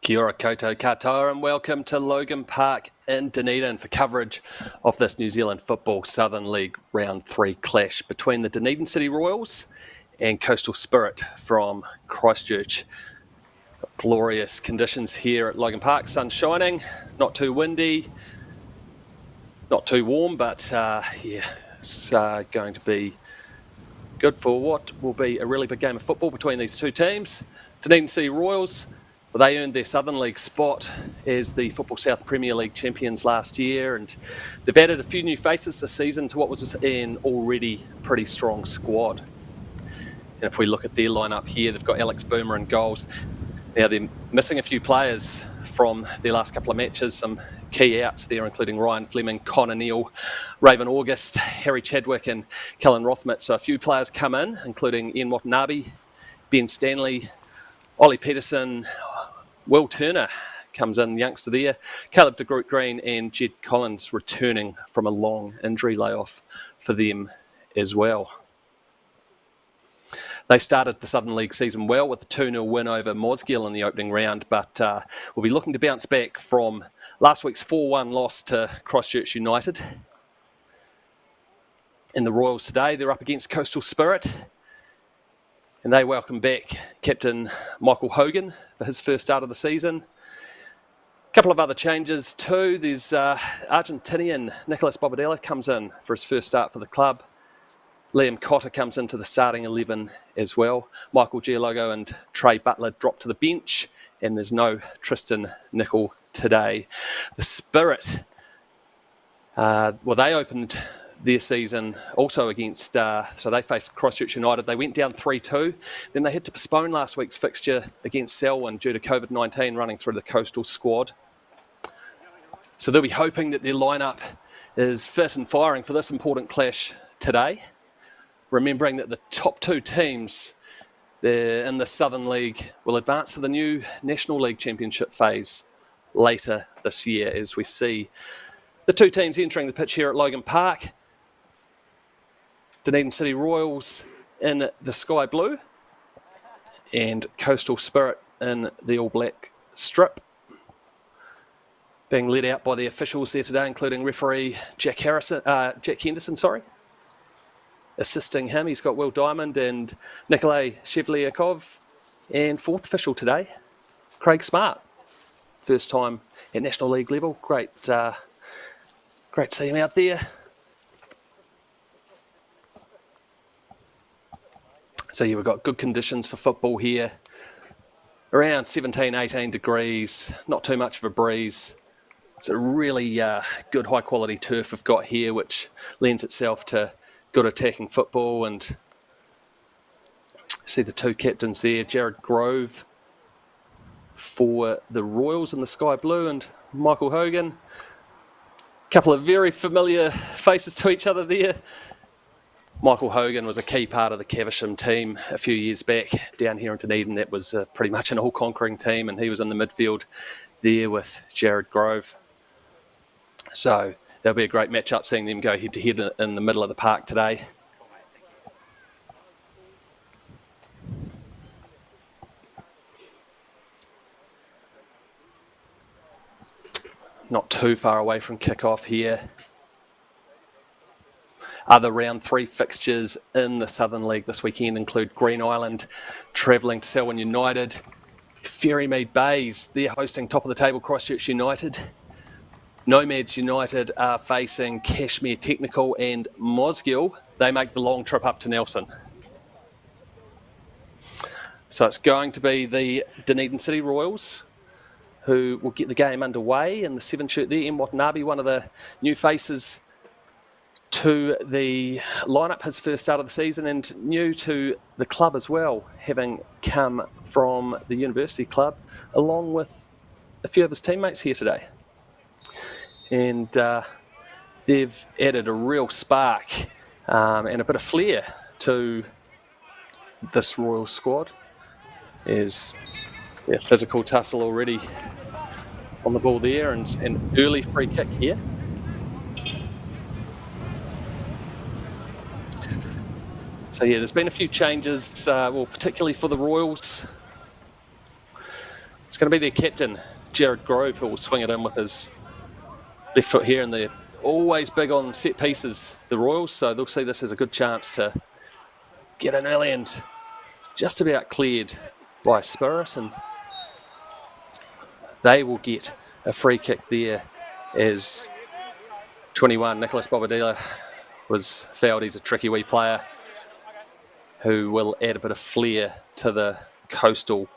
Kia ora koutou katoa and welcome to Logan Park in Dunedin for coverage of this New Zealand Football Southern League Round 3 clash between the Dunedin City Royals and Coastal Spirit from Christchurch. Glorious conditions here at Logan Park, sun shining, not too windy, not too warm, but it's going to be good for what will be a really big game of football between these two teams. Dunedin City Royals, well, they earned their Southern League spot as the Football South Premier League champions last year, and they've added a few new faces this season to what was an already pretty strong squad. And if we look at their lineup here, they've got Alex Boomer in goals. Now they're missing a few players from their last couple of matches, some key outs there, including Ryan Fleming, Connor Neal, Raven August, Harry Chadwick and Kellen Rothmit. So a few players come in, including Ian Watanabe, Ben Stanley, Ollie Peterson, Will Turner comes in, youngster there, Caleb de Groot Green and Jed Collins returning from a long injury layoff for them as well. They started the Southern League season well with a 2-0 win over Mosgiel in the opening round, but will be looking to bounce back from last week's 4-1 loss to Christchurch United. In the Royals today, they're up against Coastal Spirit, and they welcome back Captain Michael Hogan for his first start of the season. A couple of other changes too. There's Argentinian Nicolas Bobadilla comes in for his first start for the club. Liam Cotter comes into the starting 11 as well. Michael Gialogo and Trey Butler drop to the bench, and there's no Tristan Nicol today. The Spirit, they opened their season also against, so they faced Christchurch United. They went down 3-2. Then they had to postpone last week's fixture against Selwyn due to COVID-19 running through the coastal squad. So they'll be hoping that their lineup is fit and firing for this important clash today. Remembering that the top two teams in the Southern League will advance to the new National League Championship phase later this year, as we see the two teams entering the pitch here at Logan Park. Dunedin City Royals in the sky blue and Coastal Spirit in the all black strip. Being led out by the officials there today, including referee Jack Henderson. Assisting him, he's got Will Diamond and Nikolay Shevliakov. And fourth official today, Craig Smart. First time at National League level. Great to see him out there. So yeah, we've got good conditions for football here. Around 17, 18 degrees, not too much of a breeze. It's a really good high quality turf we've got here, which lends itself to good attacking football. And see the two captains there, Jared Grove for the Royals in the sky blue and Michael Hogan. A couple of very familiar faces to each other there. Michael Hogan was a key part of the Caversham team a few years back down here in Dunedin. That was pretty much an all-conquering team, and he was in the midfield there with Jared Grove. So that'll be a great match-up, seeing them go head-to-head in the middle of the park today. Not too far away from kickoff here. Other round 3 fixtures in the Southern League this weekend include Green Island travelling to Selwyn United, Ferrymead Bays, they're hosting top of the table Christchurch United. Nomads United are facing Cashmere Technical, and Mosgiel, they make the long trip up to Nelson. So it's going to be the Dunedin City Royals who will get the game underway in the 7 shirt there. Ian Watanabe, one of the new faces to the lineup, his first start of the season, and new to the club as well, having come from the university club along with a few of his teammates here today. And they've added a real spark and a bit of flair to this Royal squad. There's a physical tussle already on the ball there, and an early free kick here. So yeah, there's been a few changes, particularly for the Royals. It's It's going to be their captain, Jared Grove, who will swing it in with his left foot here, and they're always big on set pieces, the Royals, so they'll see this as a good chance to get an early, and it's just about cleared by Spirit, and they will get a free kick there as 21, Nicholas Bobadilla, was fouled. He's a tricky wee player who will add a bit of flair to the Coastal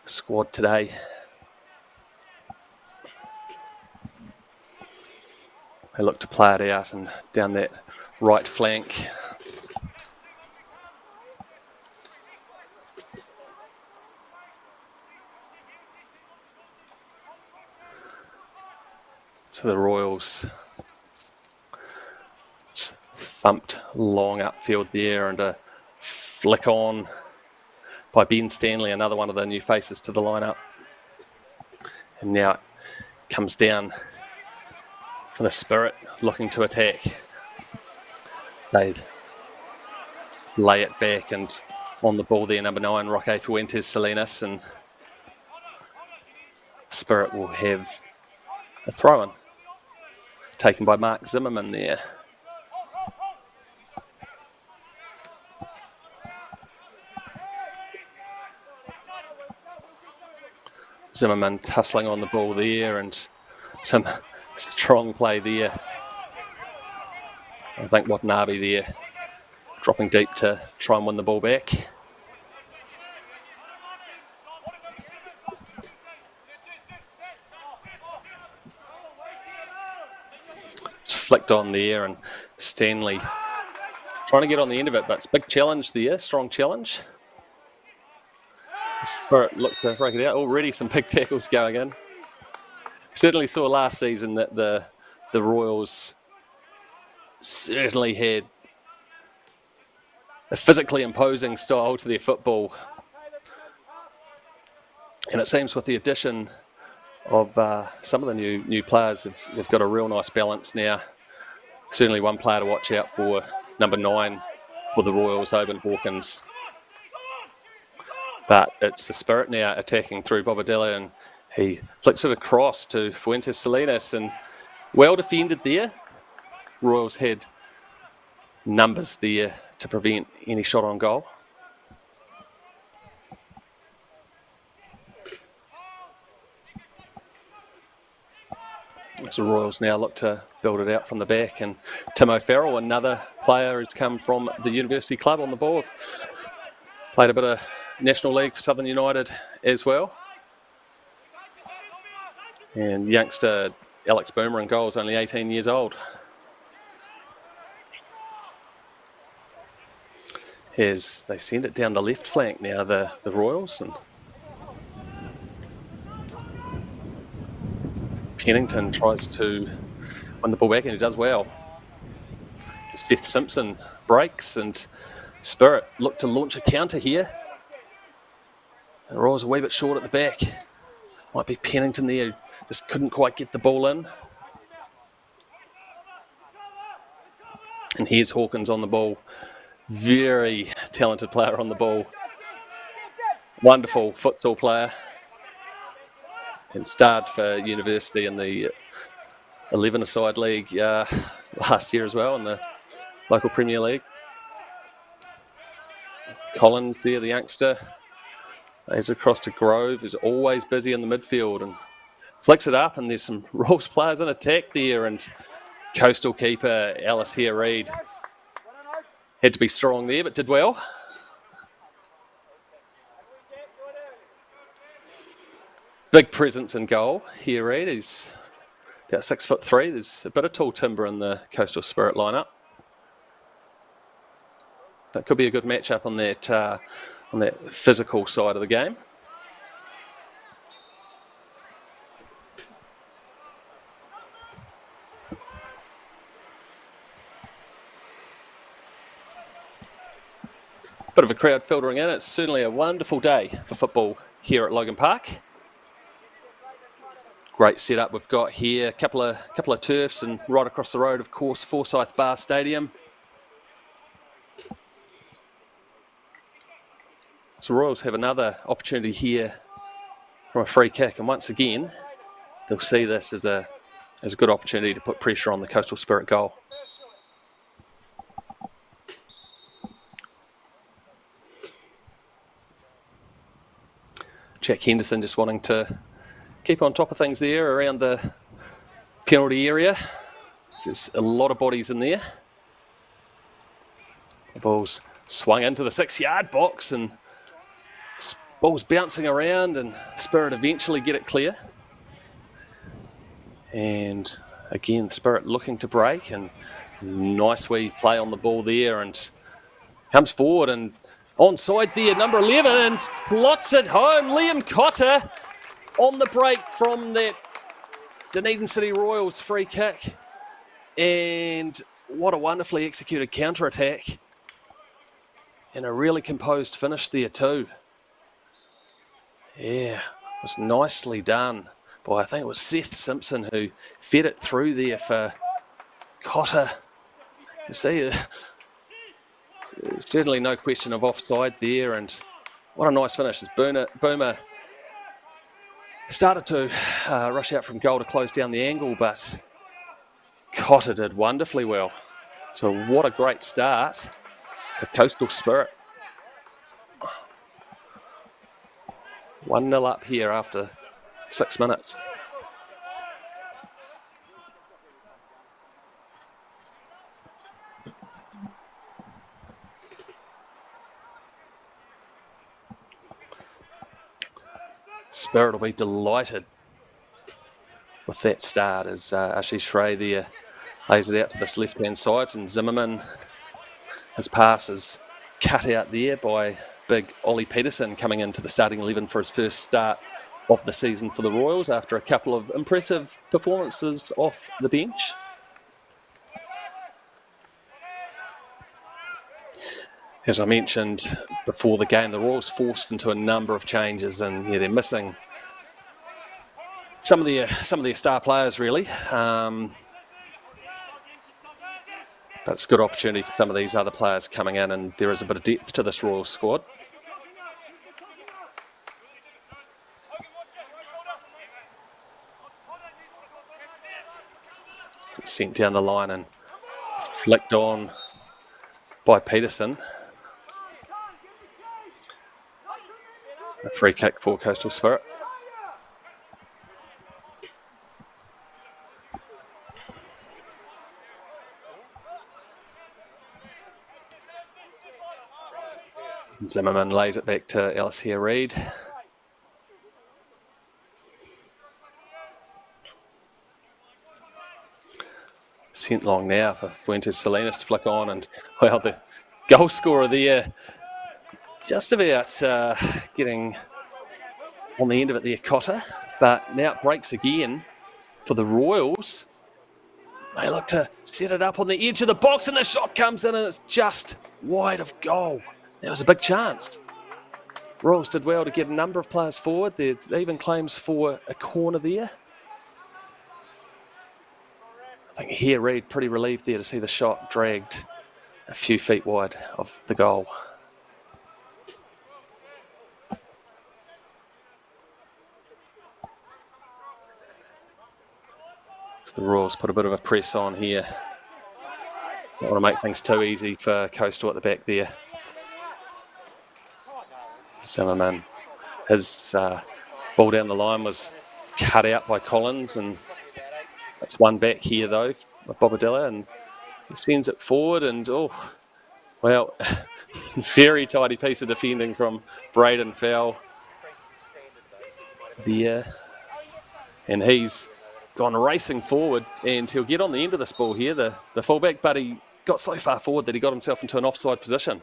squad today. They look to play it out and down that right flank. So the Royals, it's thumped long upfield there, and a flick on by Ben Stanley, another one of the new faces to the lineup. And now it comes down for the Spirit, looking to attack. They lay it back, and on the ball there, number 9, Roque Fuentes Salinas, and Spirit will have a throw-in. It's taken by Mark Zimmerman there. Zimmerman tussling on the ball there, and some strong play there. I think Watanabe there, dropping deep to try and win the ball back. It's flicked on there, and Stanley trying to get on the end of it, but it's a big challenge there, strong challenge. Spirit looked to break it out. Already some big tackles going in. Certainly saw last season that the Royals certainly had a physically imposing style to their football. And it seems with the addition of some of the new players, they've got a real nice balance now. Certainly one player to watch out for, number 9 for the Royals, Oban Hawkins. But it's the Spirit now attacking through Bobadilla, and he flicks it across to Fuentes Salinas, and well defended there. Royals had numbers there to prevent any shot on goal. So Royals now look to build it out from the back, and Tim O'Farrell, another player who's come from the University Club on the ball, played a bit of National League for Southern United as well. And youngster Alex Boomer in goal is only 18 years old. As they send it down the left flank now, the Royals, and Pennington tries to win the ball back, and he does well. Seth Simpson breaks, and Spirit look to launch a counter here. The Royals a wee bit short at the back. Might be Pennington there, just couldn't quite get the ball in. And here's Hawkins on the ball. Very talented player on the ball. Wonderful futsal player. And starred for University in the 11-a-side league last year as well, in the local Premier League. Collins there, the youngster. Lays across to Grove, who's always busy in the midfield, and flicks it up, and there's some Royals players in attack there, and Coastal keeper Alice here Reid had to be strong there, but did well. Big presence in goal here, Reid. He's about 6'3". There's a bit of tall timber in the Coastal Spirit lineup. That could be a good matchup on that physical side of the game. Bit of a crowd filtering in. It's certainly a wonderful day for football here at Logan Park. Great setup we've got here. Couple of turfs, and right across the road, of course, Forsyth Bar Stadium. So Royals have another opportunity here from a free kick. And once again, they'll see this as a good opportunity to put pressure on the Coastal Spirit goal. Jack Henderson just wanting to keep on top of things there around the penalty area. There's a lot of bodies in there. The ball's swung into the 6-yard box and ball's bouncing around, and Spirit eventually get it clear. And again, Spirit looking to break, and nice wee play on the ball there, and comes forward and onside there, number 11, and slots it home. Liam Cotter on the break from that Dunedin City Royals free kick. And what a wonderfully executed counter-attack. And a really composed finish there too. Yeah, it was nicely done by, I think it was Seth Simpson, who fed it through there for Cotter. You see, there's certainly no question of offside there, and what a nice finish. As Boomer started to rush out from goal to close down the angle, but Cotter did wonderfully well. So what a great start for Coastal Spirit. 1-0 up here after 6 minutes. Spirit will be delighted with that start as Ashish Ray there lays it out to this left-hand side, and Zimmerman, his pass is cut out there by big Ollie Peterson, coming into the starting 11 for his first start of the season for the Royals after a couple of impressive performances off the bench. As I mentioned before the game, the Royals forced into a number of changes, and they're missing some of their star players really. But it's a good opportunity for some of these other players coming in, and there is a bit of depth to this Royals squad. Sent down the line and flicked on by Peterson. A free kick for Coastal Spirit. Zimmerman lays it back to Alistair Reid. Sent long now for Fuentes Salinas to flick on, and well, the goal scorer there just about getting on the end of it there, Cotter. But now it breaks again for the Royals. They look to set it up on the edge of the box, and the shot comes in and it's just wide of goal. That was a big chance. Royals did well to get a number of players forward. There's even claims for a corner there. I think here Reid pretty relieved there to see the shot dragged a few feet wide of the goal. So the Royals put a bit of a press on here. Don't want to make things too easy for Coastal at the back there. Zimmerman, his ball down the line was cut out by Collins, and it's one back here though by Bobadilla, and he sends it forward, and well, very tidy piece of defending from Braden Fowle there, and he's gone racing forward, and he'll get on the end of this ball here, the fullback, but he got so far forward that he got himself into an offside position.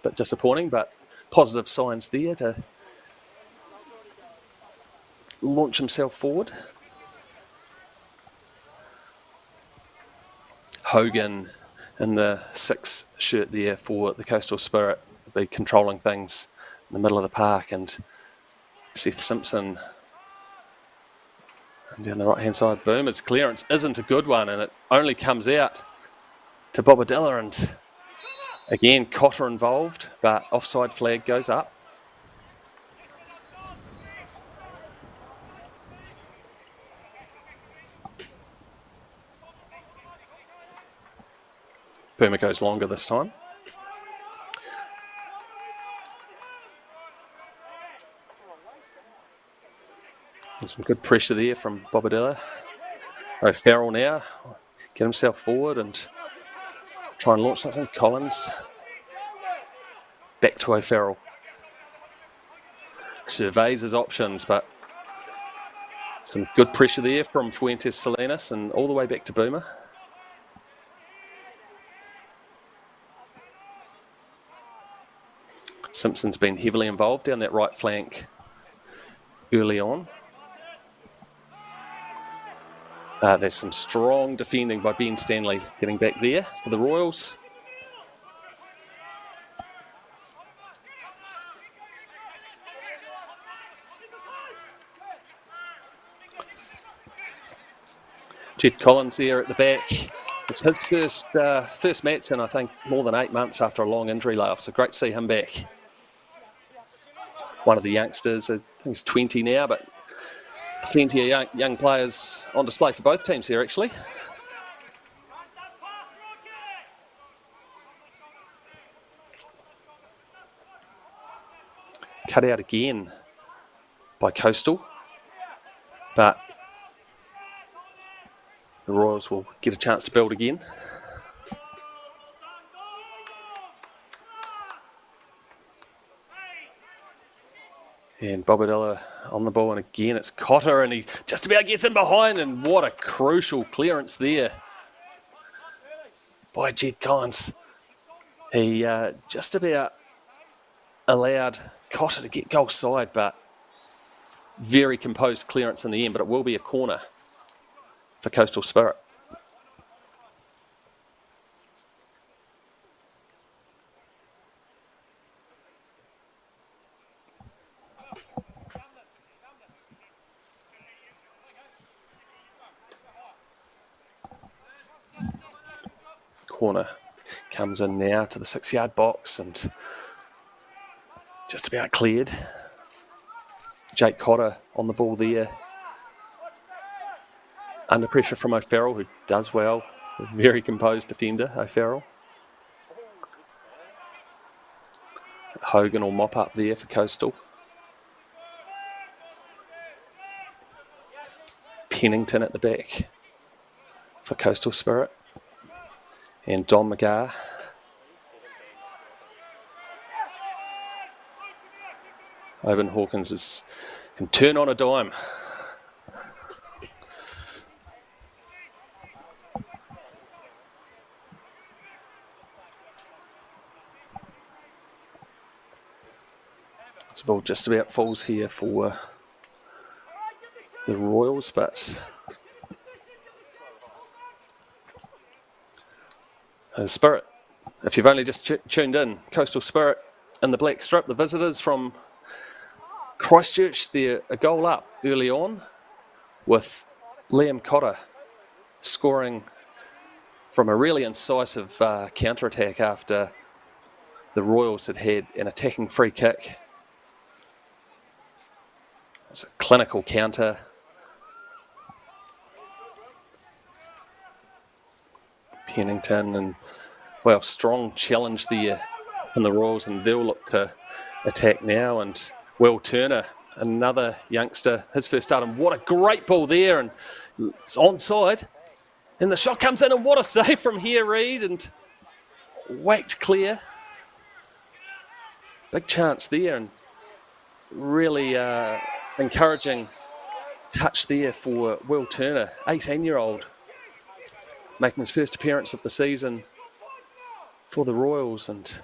Bit disappointing, but positive signs there to launch himself forward. Hogan in the 6 shirt there for the Coastal Spirit will be controlling things in the middle of the park, and Seth Simpson and down the right hand side. Boomer's clearance isn't a good one, and it only comes out to Bobadilla, and again Cotter involved, but offside flag goes up. Boomer goes longer this time. And some good pressure there from Bobadilla. O'Farrell now, get himself forward and try and launch something. Collins. Back to O'Farrell. Surveys his options, but some good pressure there from Fuentes Salinas and all the way back to Boomer. Simpson's been heavily involved down that right flank early on. There's some strong defending by Ben Stanley getting back there for the Royals. Jed Collins there at the back. It's his first match in, I think, more than 8 months after a long injury layoff, so great to see him back. One of the youngsters, I think he's 20 now, but plenty of young players on display for both teams here, actually. Cut out again by Coastal, but the Royals will get a chance to build again. And Bobadilla on the ball, and again it's Cotter, and he just about gets in behind, and what a crucial clearance there by Jed Collins. He just about allowed Cotter to get goal side, but very composed clearance in the end, but it will be a corner for Coastal Spirit. Corner comes in now to the 6-yard box and just about cleared. Jake Cotter on the ball there. Under pressure from O'Farrell, who does well. A very composed defender, O'Farrell. Hogan will mop up there for Coastal. Pennington at the back for Coastal Spirit. And Don McGarr. Owen Hawkins can turn on a dime. It's ball just about falls here for the Royals, but Spirit, if you've only just tuned in, Coastal Spirit in the black strip, the visitors from Christchurch, they're a goal up early on with Liam Cotter scoring from a really incisive counter-attack after the Royals had an attacking free kick. It's a clinical counter. Pennington and, well, strong challenge there from the Royals, and they'll look to attack now. And Will Turner, another youngster, his first start, and what a great ball there, and it's onside. And the shot comes in, and what a save from here, Reid, and whacked clear. Big chance there, and really encouraging touch there for Will Turner, 18-year-old, making his first appearance of the season for the Royals. And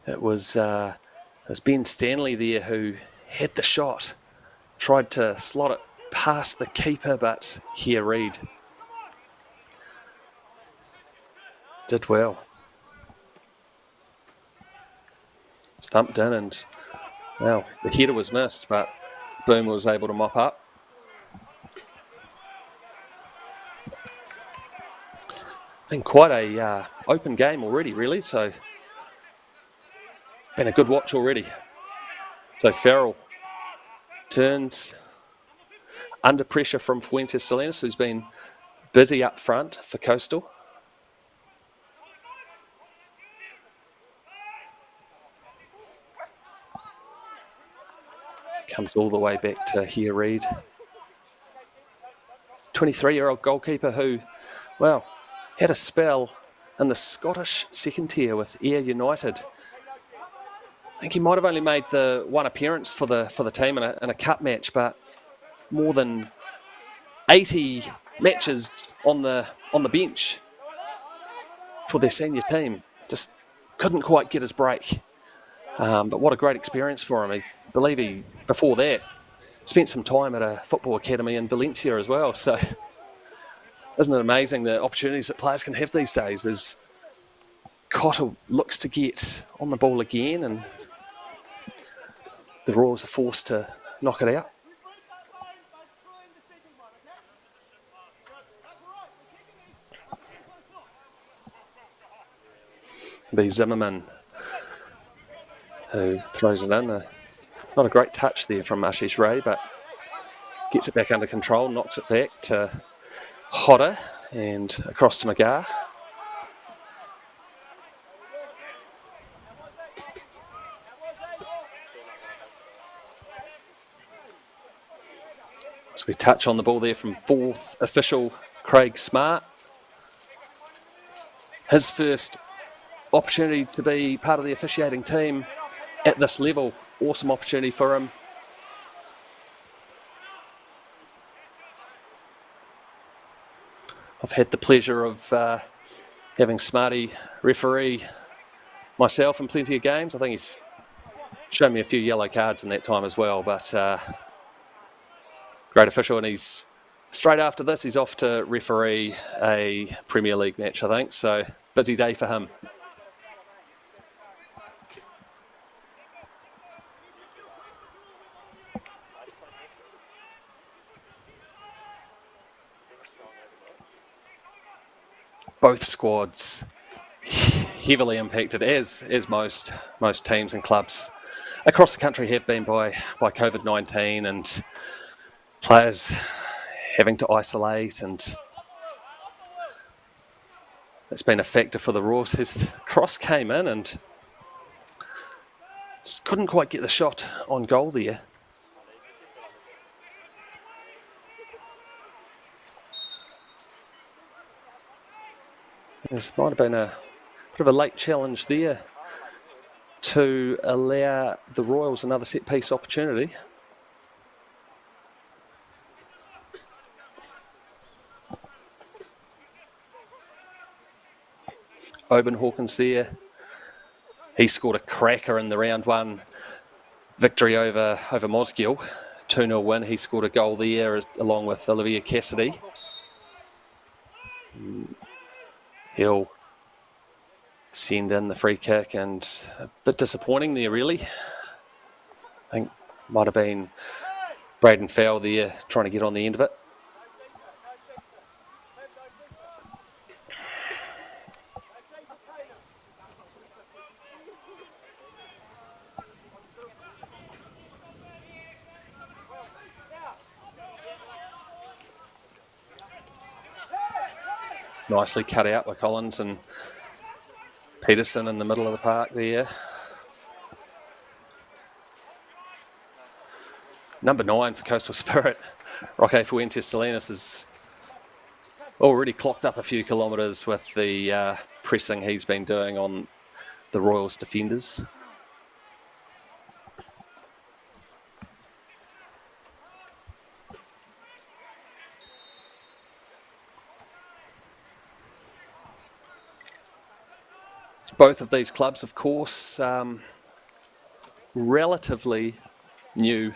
it was Ben Stanley there who had the shot, tried to slot it past the keeper, but here Reid did well. It's thumped in, and, well, the header was missed, but Boomer was able to mop up. Been quite a open game already, really, so been a good watch already. So Farrell turns under pressure from Fuentes Salinas, who's been busy up front for Coastal. Comes all the way back to Hugh Reid. 23-year-old goalkeeper who, well, had a spell in the Scottish second tier with Ayr United. I think he might have only made the one appearance for the team in a cup match, but more than 80 matches on the bench for their senior team. Just couldn't quite get his break. But what a great experience for him. I believe he, before that, spent some time at a football academy in Valencia as well. So isn't it amazing the opportunities that players can have these days as Cotter looks to get on the ball again and the Royals are forced to knock it out. Be Zimmerman who throws it in. Not a great touch there from Ashish Ray, but gets it back under control, knocks it back to Hodder and across to McGar. So we touch on the ball there from fourth official Craig Smart. His first opportunity to be part of the officiating team at this level. Awesome opportunity for him. I've had the pleasure of having Smarty referee myself in plenty of games. I think he's shown me a few yellow cards in that time as well, but great official, and he's straight after this, he's off to referee a Premier League match, I think, so busy day for him. Both squads heavily impacted, as most teams and clubs across the country have been by COVID-19 and players having to isolate, and it's been a factor for the Royals. His cross came in and just couldn't quite get the shot on goal there. This might have been a bit of a late challenge there to allow the Royals another set-piece opportunity. Oban Hawkins there. He scored a cracker in the round one victory over Mosgiel. 2-0 win. He scored a goal there along with Olivia Cassidy. He'll send in the free kick, and a bit disappointing there, really. I think might have been Braden Fowle there trying to get on the end of it. Nicely cut out by Collins and Peterson in the middle of the park there. Number 9 for Coastal Spirit, Roque Fuentes Salinas, has already clocked up a few kilometres with the pressing he's been doing on the Royals defenders. Both of these clubs, of course, relatively new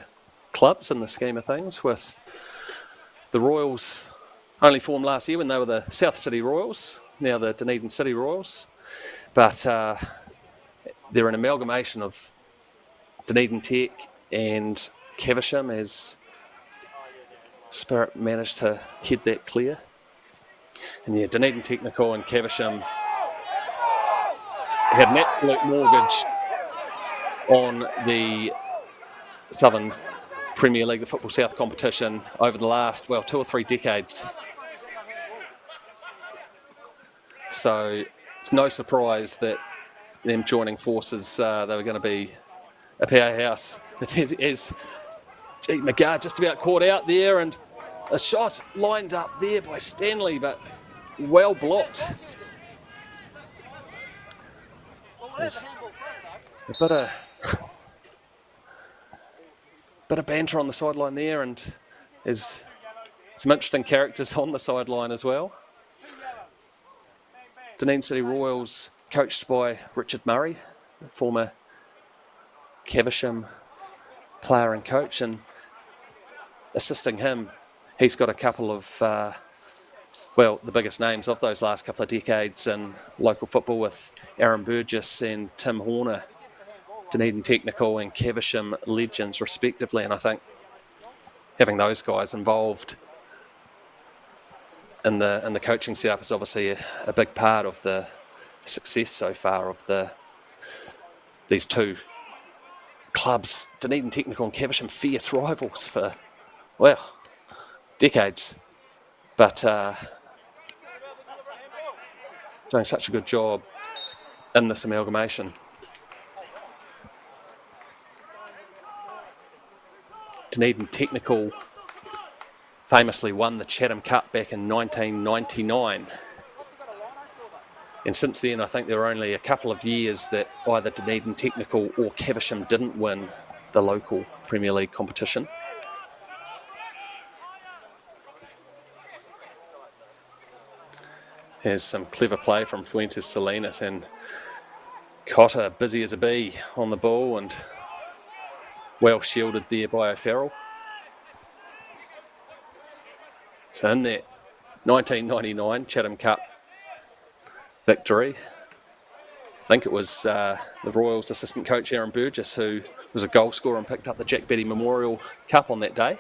clubs in the scheme of things, with the Royals only formed last year when they were the South City Royals, now the Dunedin City Royals. But they're an amalgamation of Dunedin Tech and Caversham, as Spirit managed to head that clear. And yeah, Dunedin Technical and Caversham had an absolute mortgage on the Southern Premier League, the Football South competition, over the last, 2 or 3 decades. So it's no surprise that them joining forces, they were going to be a powerhouse. As McGrath just about caught out there, and a shot lined up there by Stanley, but well blocked. So there's a bit of banter on the sideline there, and there's some interesting characters on the sideline as well. Dunedin City Royals, coached by Richard Murray, former Caversham player and coach, and assisting him, he's got a couple of, the biggest names of those last couple of decades in local football, with Aaron Burgess and Tim Horner, Dunedin Technical and Caversham legends respectively. And I think having those guys involved in the coaching setup is obviously a big part of the success so far of these two clubs. Dunedin Technical and Caversham, fierce rivals for, decades. But doing such a good job in this amalgamation. Dunedin Technical famously won the Chatham Cup back in 1999. And since then, I think there were only a couple of years that either Dunedin Technical or Caversham didn't win the local Premier League competition. Here's some clever play from Fuentes Salinas, and Cotter busy as a bee on the ball and well shielded there by O'Farrell. So in that 1999 Chatham Cup victory, I think it was the Royals assistant coach Aaron Burgess who was a goal scorer and picked up the Jack Betty Memorial Cup on that day.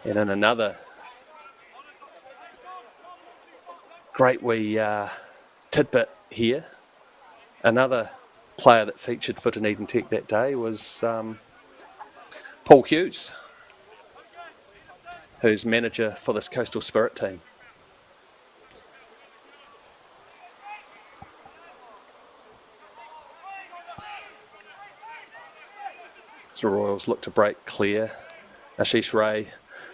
And in another great wee tidbit here, another player that featured for Dunedin Tech that day was Paul Hughes, who's manager for this Coastal Spirit team. So the Royals look to break clear. Ashish Ray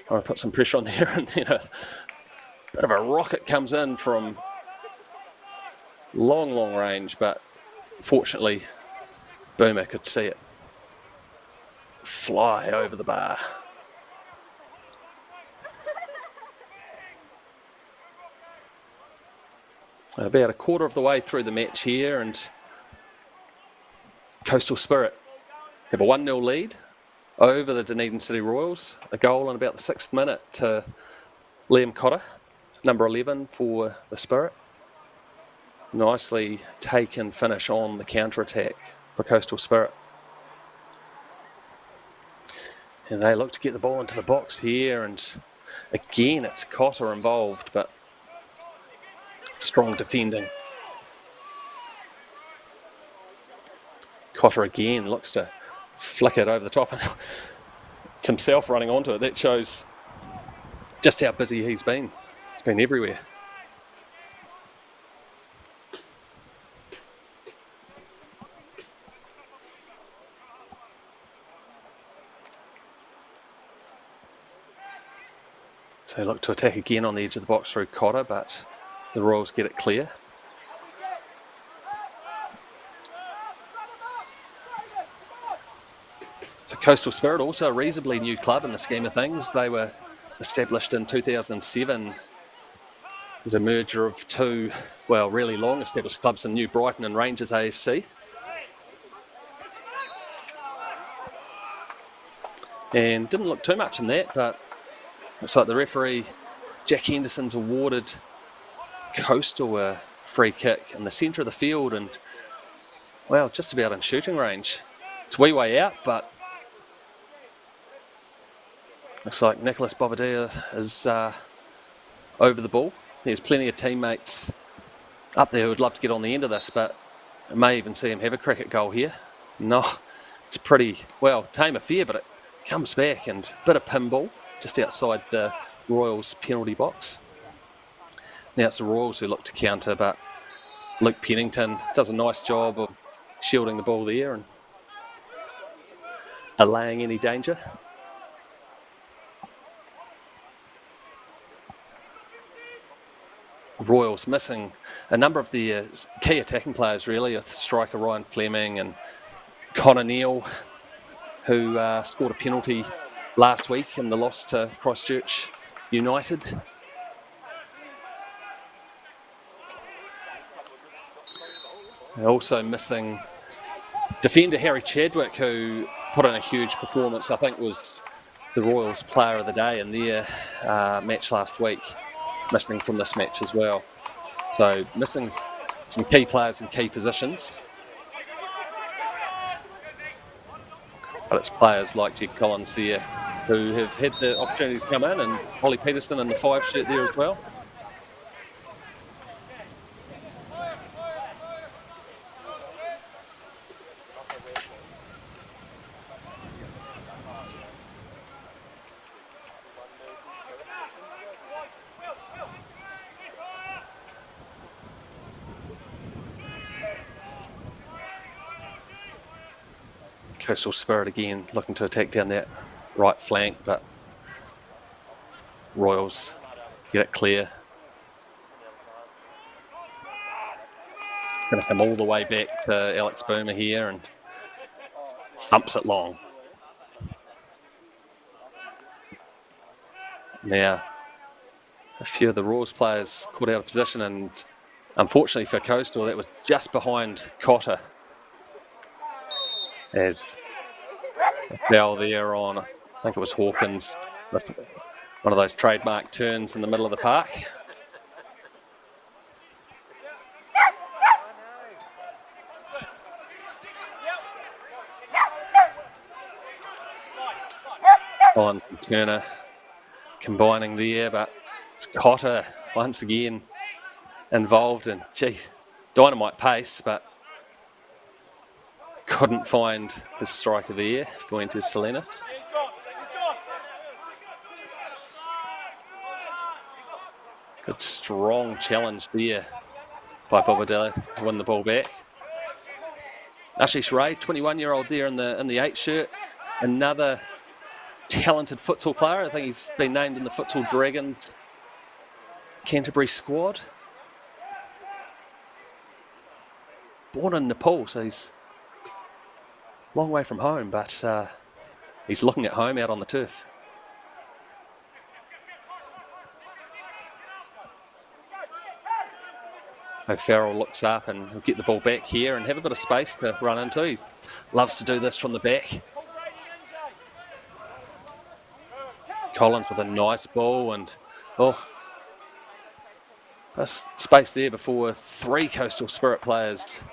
trying to put some pressure on there, and then a bit of a rocket comes in from long range, but fortunately Boomer could see it fly over the bar. About a quarter of the way through the match here, and Coastal Spirit have a 1-0 lead over the Dunedin City Royals. A goal in about the 6th minute to Liam Cotter, number 11 for the Spirit. Nicely taken finish on the counter-attack for Coastal Spirit. And they look to get the ball into the box here, and again it's Cotter involved, but strong defending. Cotter again looks to flick it over the top, and it's himself running onto it. That shows just how busy he's been. He's been everywhere. So they look to attack again on the edge of the box through Cotter, but the Royals get it clear. So Coastal Spirit, also a reasonably new club in the scheme of things. They were established in 2007 as a merger of two, really long established clubs in New Brighton and Rangers AFC. And didn't look too much in that, but looks like the referee, Jack Henderson's awarded Coastal a free kick in the centre of the field, and just about in shooting range. It's wee way out, but looks like Nicholas Bobadilla is over the ball. There's plenty of teammates up there who would love to get on the end of this, but I may even see him have a cricket goal here. No, it's a pretty, tame affair, but it comes back, and a bit of pinball just outside the Royals penalty box. Now it's the Royals who look to counter, but Luke Pennington does a nice job of shielding the ball there and allaying any danger. Royals missing a number of the key attacking players, really, with striker Ryan Fleming and Connor Neal, who scored a penalty last week in the loss to Christchurch United. They're also missing defender Harry Chadwick, who put in a huge performance. I think was the Royals player of the day in their match last week, missing from this match as well. So missing some key players in key positions. But it's players like Jed Collins there who have had the opportunity to come in, and Ollie Peterson in the 5 shirt there as well. Coastal Spirit again looking to attack down that right flank, but Royals get it clear. Going to come all the way back to Alex Boomer here and thumps it long. Now, a few of the Royals players caught out of position, and unfortunately for Coastal, that was just behind Cotter. As a foul there on, I think it was Hawkins, with one of those trademark turns in the middle of the park. On Turner combining there, but it's Cotter once again involved in, geez, dynamite pace, but couldn't find his striker there, Fuentes Salinas. Good strong challenge there by Bobadilla to win the ball back. Ashish Ray, 21-year-old there in the 8 shirt, another talented futsal player. I think he's been named in the Futsal Dragons Canterbury squad. Born in Nepal, so he's a long way from home, but he's looking at home out on the turf. O'Farrell looks up and will get the ball back here and have a bit of space to run into. He loves to do this from the back. Collins with a nice ball, and there's space there before 3 Coastal Spirit players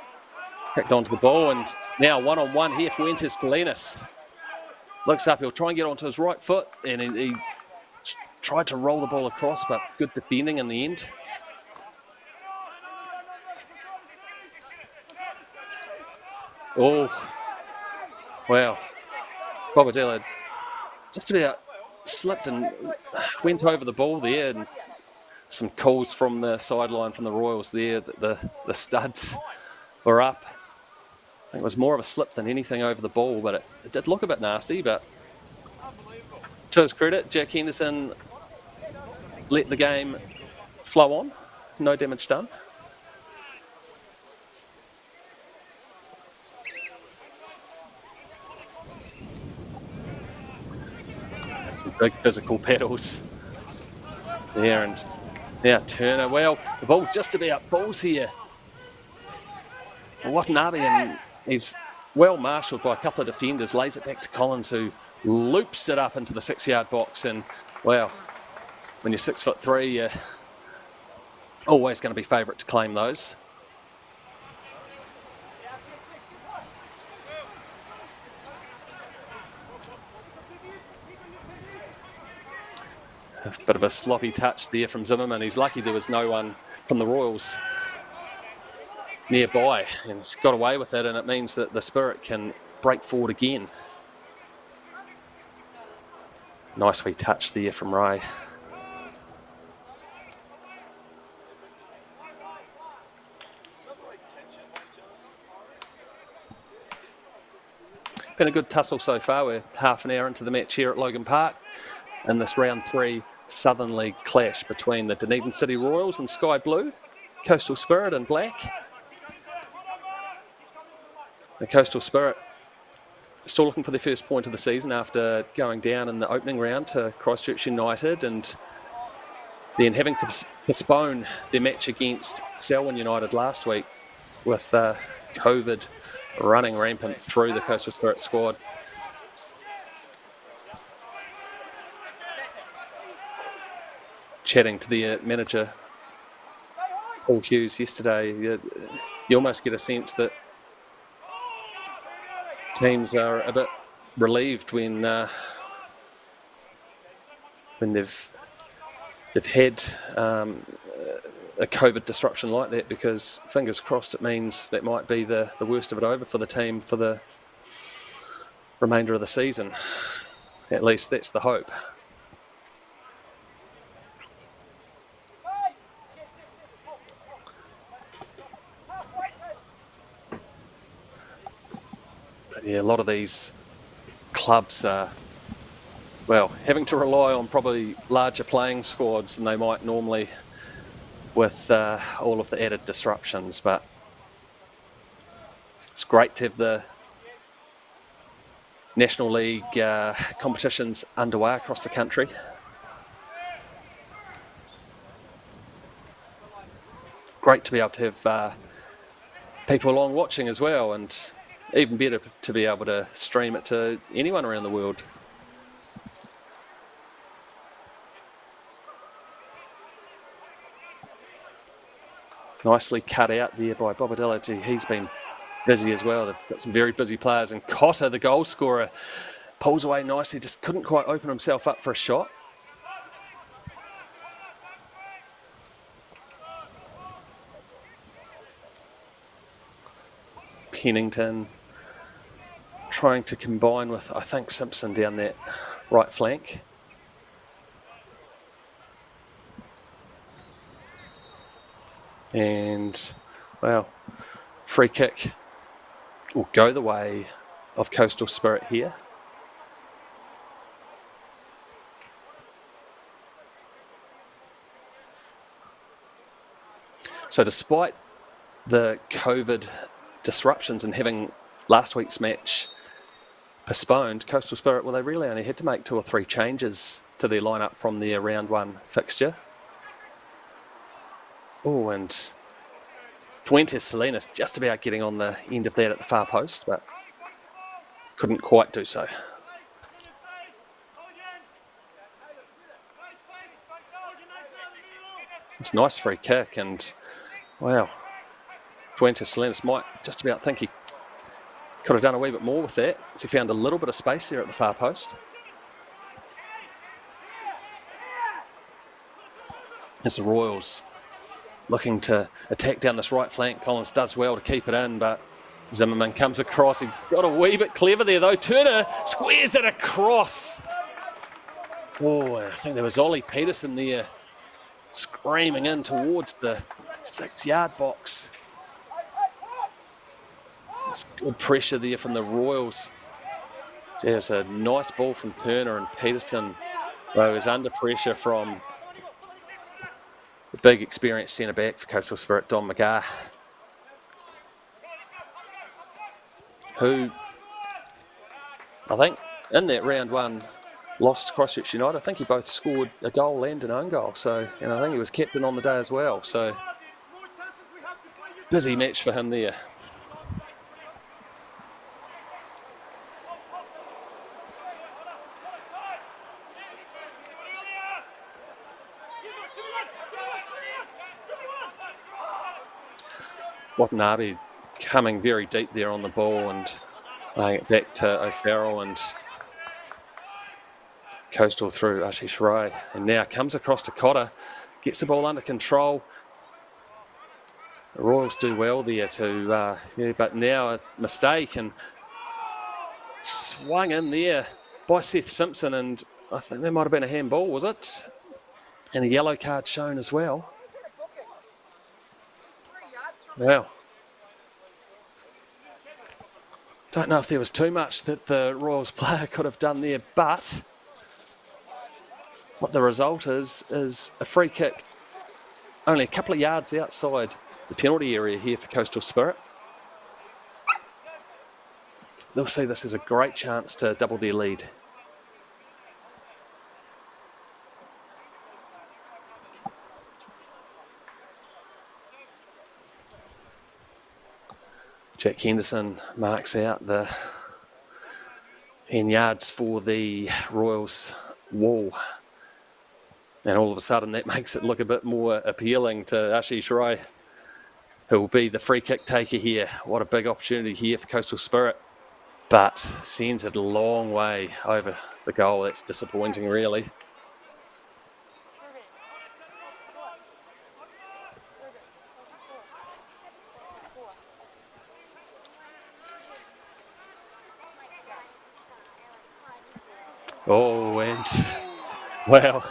kicked onto the ball, and now one-on-one here. Fuentes Salinas looks up, he'll try and get onto his right foot, and he tried to roll the ball across, but good defending in the end. Oh, wow. Bobadilla just about slipped and went over the ball there, and some calls from the sideline from the Royals there that the studs were up. I think it was more of a slip than anything over the ball, but it did look a bit nasty. But to his credit, Jack Henderson let the game flow on. No damage done. Some big physical pedals there, and now Turner. Well, the ball just about falls here. Watanabe, and he's well marshalled by a couple of defenders, lays it back to Collins, who loops it up into the 6-yard box. And well, when you're 6'3", you're always going to be favourite to claim those. A bit of a sloppy touch there from Zimmerman. He's lucky there was no one from the Royals nearby, and he's got away with it, and it means that the Spirit can break forward again. Nice wee touch there from Ray. been a good tussle so far. We're half an hour into the match here at Logan Park in this round 3 Southern League clash between the Dunedin City Royals in sky blue, Coastal Spirit in black. The Coastal Spirit still looking for their first point of the season after going down in the opening round to Christchurch United and then having to postpone their match against Selwyn United last week with COVID running rampant through the Coastal Spirit squad. Chatting to the manager, Paul Hughes, yesterday, you almost get a sense that teams are a bit relieved when they've had a COVID disruption like that, because fingers crossed it means that might be the worst of it over for the team for the remainder of the season. At least that's the hope. But yeah, a lot of these clubs are, well, having to rely on probably larger playing squads than they might normally with all of the added disruptions. But it's great to have the National League competitions underway across the country. Great to be able to have people along watching as well, and even better to be able to stream it to anyone around the world. Nicely cut out there by Bobadilla. He's been busy as well. They've got some very busy players, and Cotter, the goal scorer, pulls away nicely, just couldn't quite open himself up for a shot. Pennington trying to combine with, I think, Simpson down that right flank. And, well, free kick will go the way of Coastal Spirit here. So despite the COVID disruptions and having last week's match postponed, Coastal Spirit, well, they really only had to make 2 or 3 changes to their lineup from their round 1 fixture. Oh, and Fuentes Salinas just about getting on the end of that at the far post, but couldn't quite do so. It's a nice free kick, and wow, Fuentes Salinas might just about think he could have done a wee bit more with that, as he found a little bit of space there at the far post. As the Royals looking to attack down this right flank, Collins does well to keep it in, but Zimmerman comes across. He got a wee bit clever there though. Turner squares it across. Oh, I think there was Ollie Peterson there screaming in towards the 6-yard box. It's good pressure there from the Royals. There's a nice ball from Turner, and Peterson, though, is under pressure from the big experienced centre-back for Coastal Spirit, Don McGar, who, I think, in that round 1 lost to Christchurch United. I think he both scored a goal and an own goal. So, and I think he was captain on the day as well. So, busy match for him there. Watanabe coming very deep there on the ball and laying it back to O'Farrell, and Coastal through Ashish Rai. And now comes across to Cotter, gets the ball under control. The Royals do well there to, but now a mistake, and swung in there by Seth Simpson, and I think that might have been a handball, was it? And a yellow card shown as well. Wow. Don't know if there was too much that the Royals player could have done there, but what the result is a free kick only a couple of yards outside the penalty area here for Coastal Spirit. They'll see this as a great chance to double their lead. Jack Henderson marks out the 10 yards for the Royals wall. And all of a sudden that makes it look a bit more appealing to Ashish Rai, who will be the free kick taker here. What a big opportunity here for Coastal Spirit. But sends it a long way over the goal. That's disappointing, really. Oh, and well,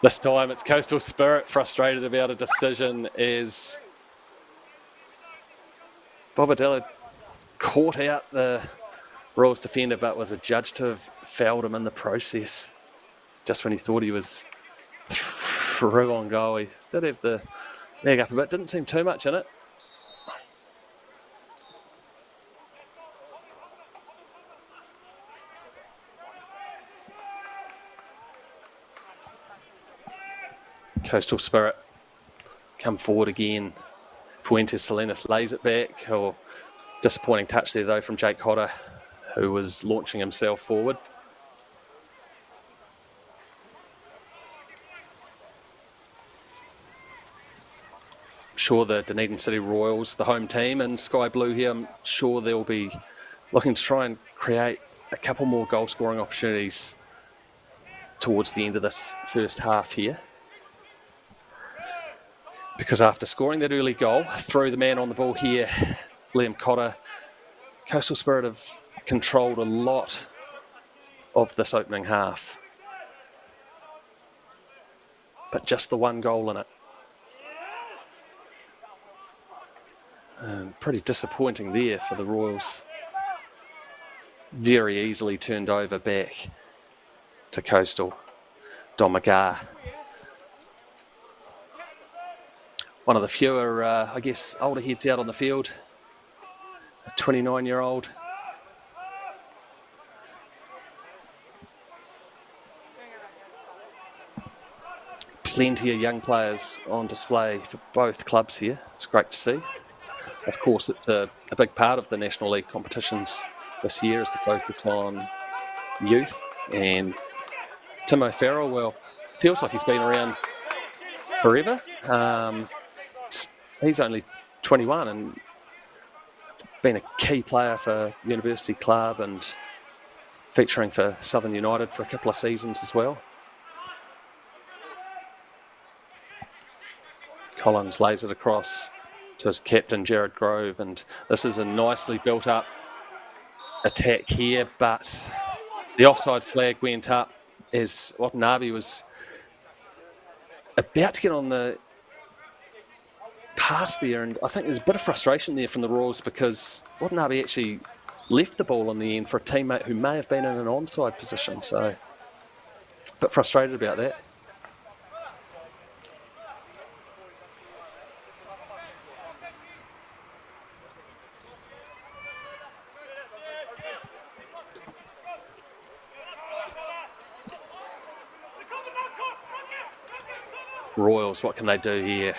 this time it's Coastal Spirit frustrated about a decision as Bobadilla caught out the Royals defender but was adjudged to have fouled him in the process just when he thought he was through on goal. He did have the leg up a bit, didn't seem too much in it. Coastal Spirit come forward again. Fuentes Salinas lays it back. Oh, disappointing touch there though from Jake Hodder, who was launching himself forward. I'm sure the Dunedin City Royals, the home team in Sky Blue here, I'm sure they'll be looking to try and create a couple more goal scoring opportunities towards the end of this first half here. Because after scoring that early goal, through the man on the ball here, Liam Cotter, Coastal Spirit have controlled a lot of this opening half. But just the one goal in it. Pretty disappointing there for the Royals. Very easily turned over back to Coastal. Don McGar. One of the fewer, I guess, older heads out on the field. A 29-year-old. Plenty of young players on display for both clubs here. It's great to see. Of course, it's a big part of the National League competitions this year is the focus on youth. And Tim O'Farrell, well, feels like he's been around forever. He's only 21 and been a key player for University Club and featuring for Southern United for a couple of seasons as well. Collins lays it across to his captain, Jared Grove, and this is a nicely built up attack here, but the offside flag went up as Watanabe was about to get on the pass there, and I think there's a bit of frustration there from the Royals because Watanabe actually left the ball in the end for a teammate who may have been in an onside position, so a bit frustrated about that. Royals, what can they do here?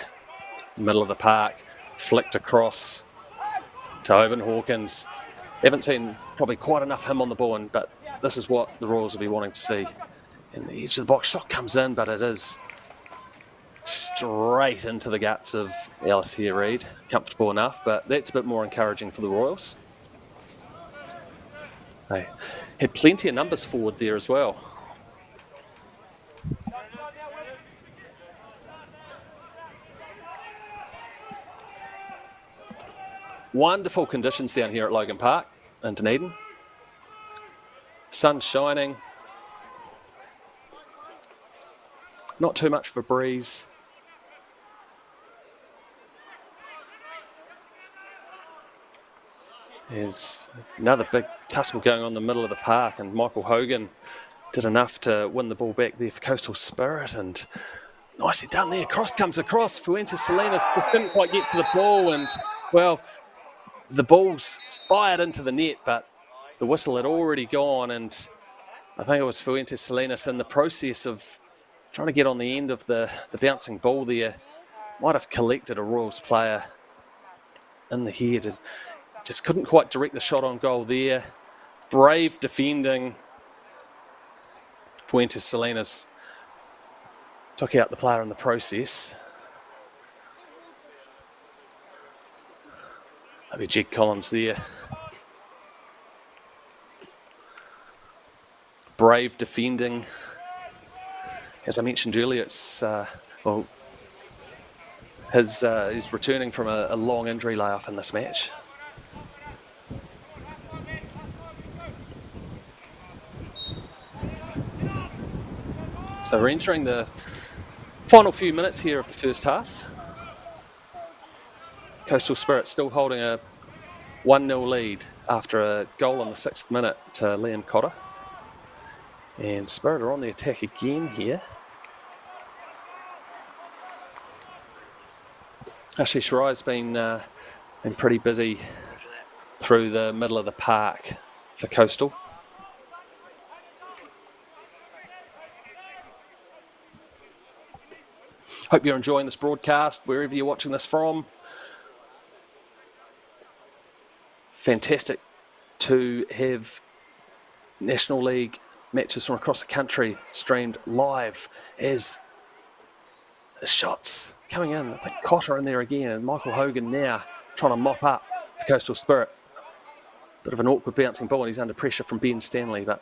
Middle of the park, flicked across to Owen Hawkins. Haven't seen probably quite enough him on the ball, but this is what the Royals will be wanting to see. And the edge of the box shot comes in, but it is straight into the guts of Alistair Reid. Comfortable enough, but that's a bit more encouraging for the Royals. They had plenty of numbers forward there as well. Wonderful conditions down here at Logan Park in Dunedin. Sun shining. Not too much of a breeze. There's another big tussle going on in the middle of the park, and Michael Hogan did enough to win the ball back there for Coastal Spirit, and nicely done there. Cross comes across. Fuentes Salinas just didn't quite get to the ball, and, well, the ball's fired into the net, but the whistle had already gone, and I think it was Fuentes Salinas in the process of trying to get on the end of the bouncing ball there. Might have collected a Royals player in the head and just couldn't quite direct the shot on goal there. Brave defending. Fuentes Salinas took out the player in the process. Maybe Jed Collins there. Brave defending. As I mentioned earlier, it's he's returning from a long injury layoff in this match. So we're entering the final few minutes here of the first half. Coastal Spirit still holding a 1-0 lead after a goal in the 6th minute to Liam Cotter. And Spirit are on the attack again here. Ashish Rai's been pretty busy through the middle of the park for Coastal. Hope you're enjoying this broadcast, wherever you're watching this from. Fantastic to have National League matches from across the country streamed live as the shots coming in. I think Cotter in there again, and Michael Hogan now trying to mop up for Coastal Spirit. Bit of an awkward bouncing ball, and he's under pressure from Ben Stanley, but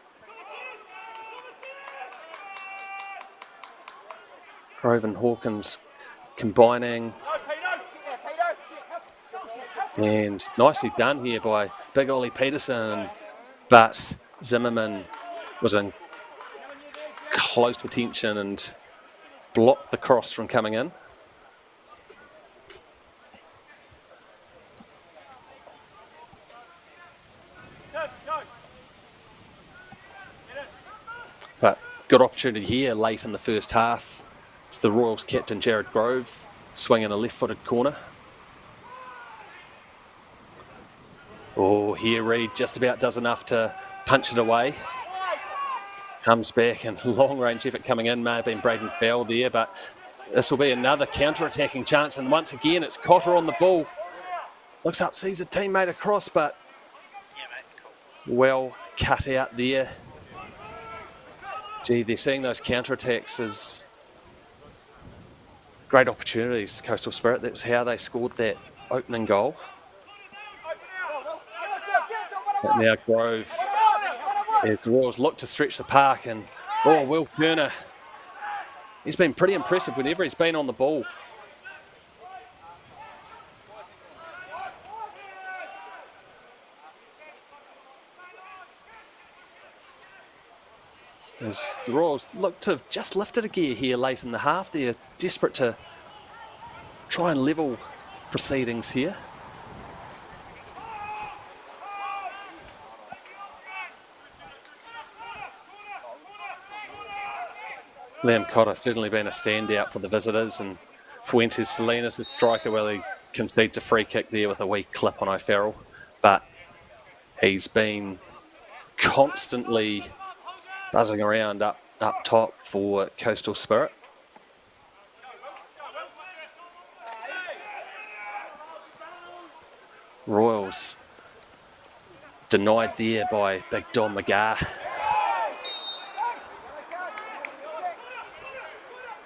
Grove and Hawkins combining. And nicely done here by Big Ollie Peterson, but Zimmerman was in close attention and blocked the cross from coming in. But good opportunity here late in the first half. It's the Royals captain Jared Grove swinging a left-footed corner. Oh, here Reid just about does enough to punch it away. Comes back and long-range effort coming in. May have been Braden Bell there, but this will be another counter-attacking chance. And once again, it's Cotter on the ball. Looks up, sees a teammate across, but well cut out there. Gee, they're seeing those counter-attacks as great opportunities, Coastal Spirit. That was how they scored that opening goal. But now Grove, as the Royals look to stretch the park, and Will Turner, he's been pretty impressive whenever he's been on the ball. As the Royals look to have just lifted a gear here late in the half, they're desperate to try and level proceedings here. Liam Cotter certainly been a standout for the visitors, and Fuentes Salinas, his striker, well, he concedes a free kick there with a wee clip on O'Farrell, but he's been constantly buzzing around up top for Coastal Spirit. Royals denied there by Big Don McGar.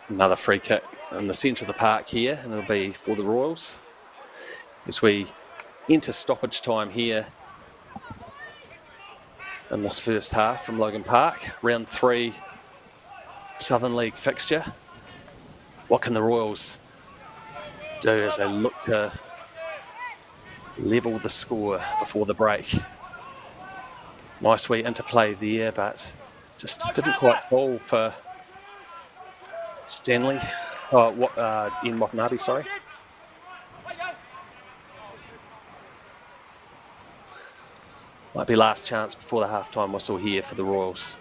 Another free kick in the centre of the park here, and it'll be for the Royals as we enter stoppage time here in this first half from Logan Park. Round 3 Southern League fixture. What can the Royals do as they look to level the score before the break? Nice wee interplay there, but just didn't quite fall for Stanley. Ian Watanabe, sorry. Might be last chance before the half-time whistle here for the Royals.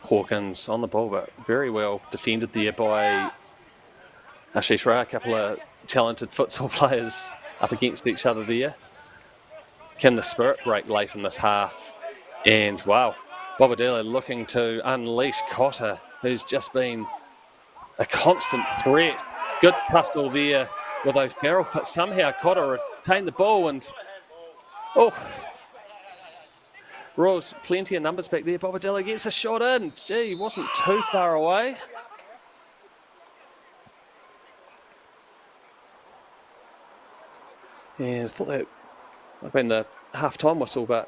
Hawkins on the ball, but very well defended there by Ashish Rai. A couple of talented futsal players up against each other there. Can the Spirit break late in this half? And wow, Bobadilla looking to unleash Cotter, who's just been a constant threat. Good tussle there with O'Farrell, but somehow Cotter retained the ball and Royals, plenty of numbers back there. Bobadilla gets a shot in. Gee, wasn't too far away. And I thought that might have been the half-time whistle, but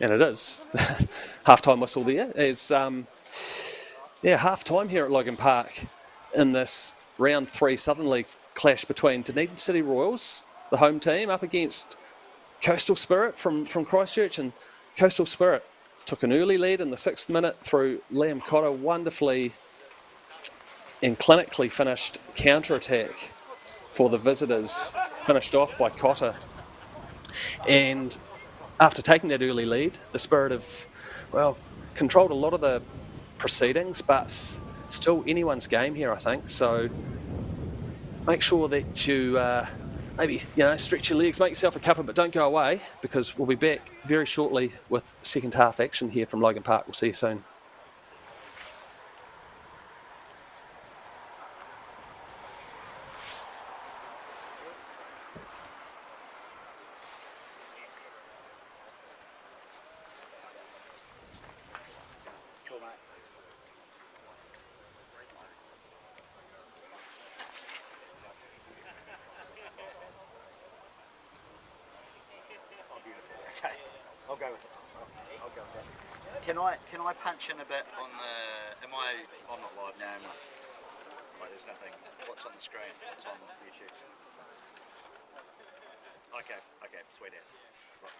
and it is. Half-time whistle there. It's half-time here at Logan Park in this round 3 Southern League clash between Dunedin City Royals, the home team, up against Coastal Spirit from Christchurch. And Coastal Spirit took an early lead in the 6th minute through Liam Cotter, wonderfully and clinically finished counter-attack for the visitors, finished off by Cotter. And after taking that early lead, the Spirit have, controlled a lot of the proceedings, but still anyone's game here, I think. So make sure that you maybe, stretch your legs, make yourself a cuppa, but don't go away, because we'll be back very shortly with second half action here from Logan Park. We'll see you soon. Can I punch in a bit on the? I'm not live now, am I? Like, there's nothing. What's on the screen? What's on YouTube? Okay, sweet ass. Right.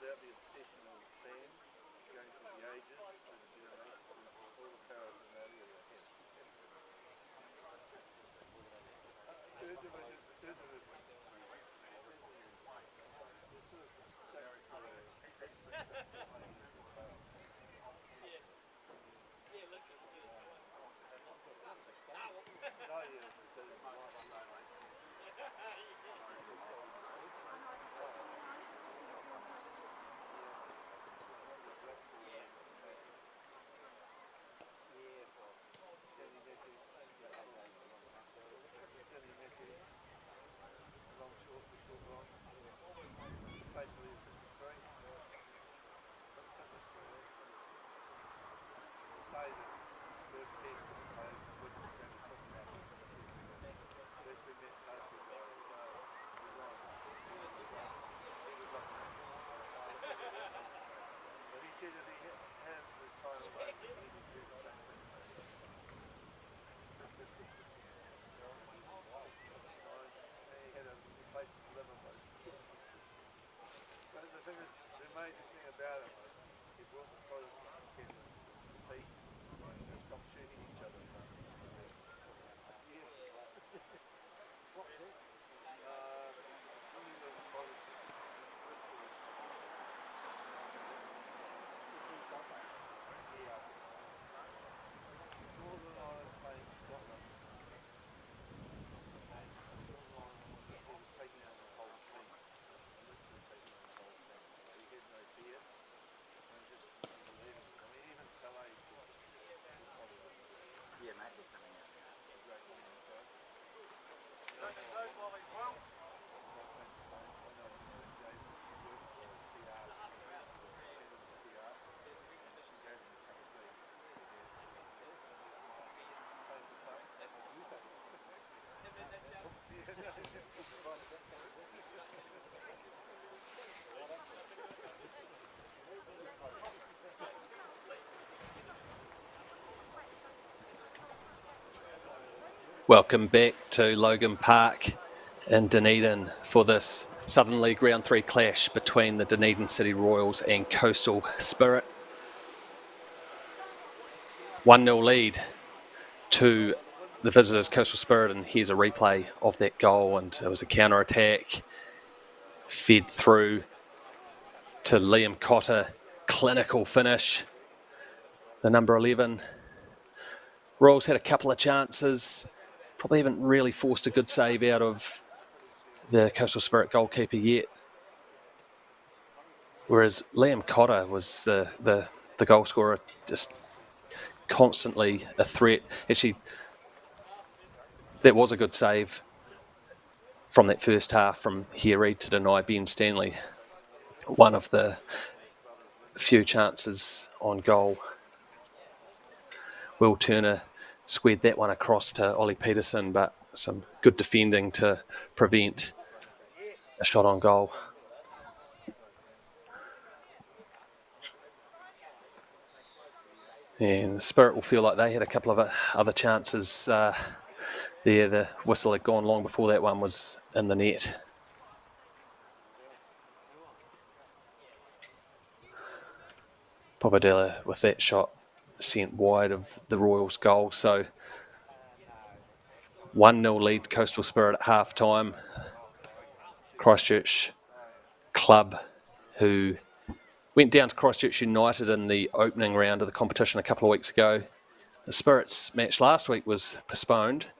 without the obsession of fans going through the ages and the generations, it's all the paraphernalia they have. Third division. This sort of long short for short long. Played for the 53. Say that first best to the play would be going to talk about it. This we met last week. But he said if he had this time alone, he would do the same thing. He had a place to live in. But the thing is, the amazing thing about it was he brought the Protestants and Catholics to peace and stopped shooting each other. What was it? Only those Protestants, literally. Yeah. Northern Ireland playing Scotland. He was taking out the whole team. Literally taking out the whole team. He had no fear. It was just unbelievable. I mean, even Calais said Yeah, mate, they're coming out. great man, so. Welcome back to Logan Park in Dunedin for this Southern League Round 3 clash between the Dunedin City Royals and Coastal Spirit. 1-0 lead to the visitors, Coastal Spirit, and here's a replay of that goal, and it was a counter-attack, fed through to Liam Cotter, clinical finish, the number 11. Royals had a couple of chances, probably haven't really forced a good save out of the Coastal Spirit goalkeeper yet. Whereas Liam Cotter was the goal scorer, just constantly a threat. Actually, that was a good save from that first half from Heary to deny Ben Stanley one of the few chances on goal. Will Turner squared that one across to Ollie Peterson, but some good defending to prevent a shot on goal. And the Spirit will feel like they had a couple of other chances there. The whistle had gone long before that one was in the net. Pobadilla with that shot sent wide of the Royals' goal. So 1-0 lead Coastal Spirit at half-time. Christchurch club who went down to Christchurch United in the opening round of the competition a couple of weeks ago. The Spirit's match last week was postponed,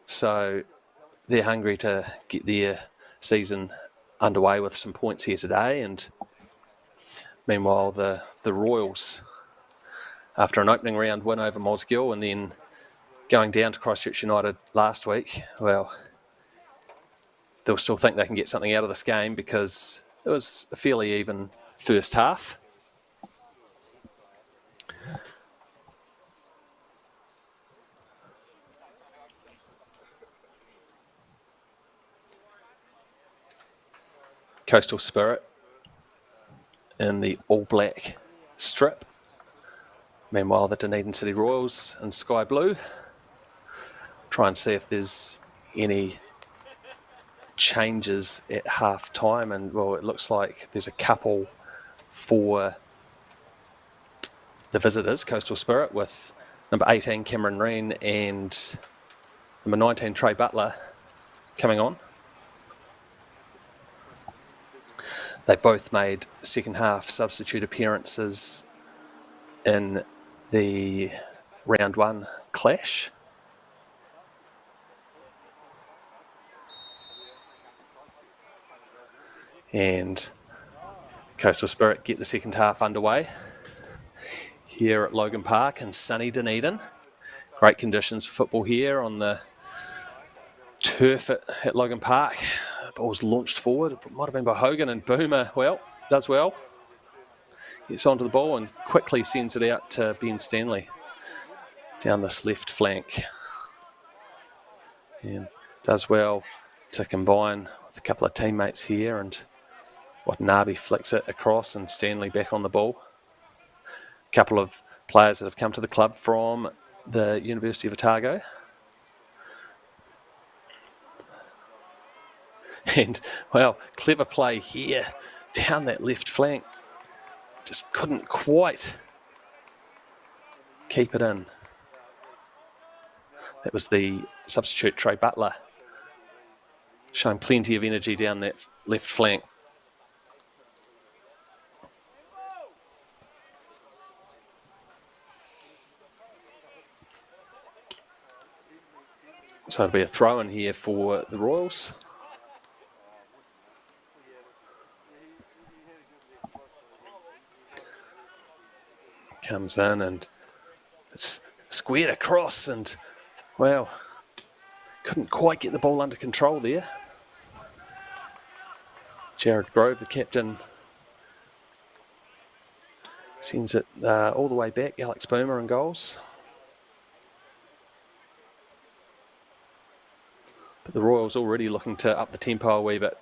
so they're hungry to get their season underway with some points here today. And meanwhile, the Royals, after an opening round win over Mosgiel and then going down to Christchurch United last week, well, they'll still think they can get something out of this game because it was a fairly even first half. Coastal Spirit in the all-black strip. Meanwhile, the Dunedin City Royals in sky blue. Try and see if there's any changes at half-time. And, well, it looks like there's a couple for the visitors, Coastal Spirit, with number 18, Cameron Reen, and number 19, Trey Butler, coming on. They both made second half substitute appearances in the round 1 clash. And Coastal Spirit get the second half underway here at Logan Park in sunny Dunedin. Great conditions for football here on the turf at Logan Park. Ball was launched forward. It might have been by Hogan, and Boomer, does well. Gets onto the ball and quickly sends it out to Ben Stanley down this left flank. And does well to combine with a couple of teammates here, and Watanabe flicks it across and Stanley back on the ball. A couple of players that have come to the club from the University of Otago. And, clever play here down that left flank. Just couldn't quite keep it in. That was the substitute Trey Butler, showing plenty of energy down that left flank. So it'll be a throw in here for the Royals. Comes in and it's squared across, and couldn't quite get the ball under control there. Jared Grove, the captain, sends it all the way back. Alex Boomer in goals. But the Royals already looking to up the tempo a wee bit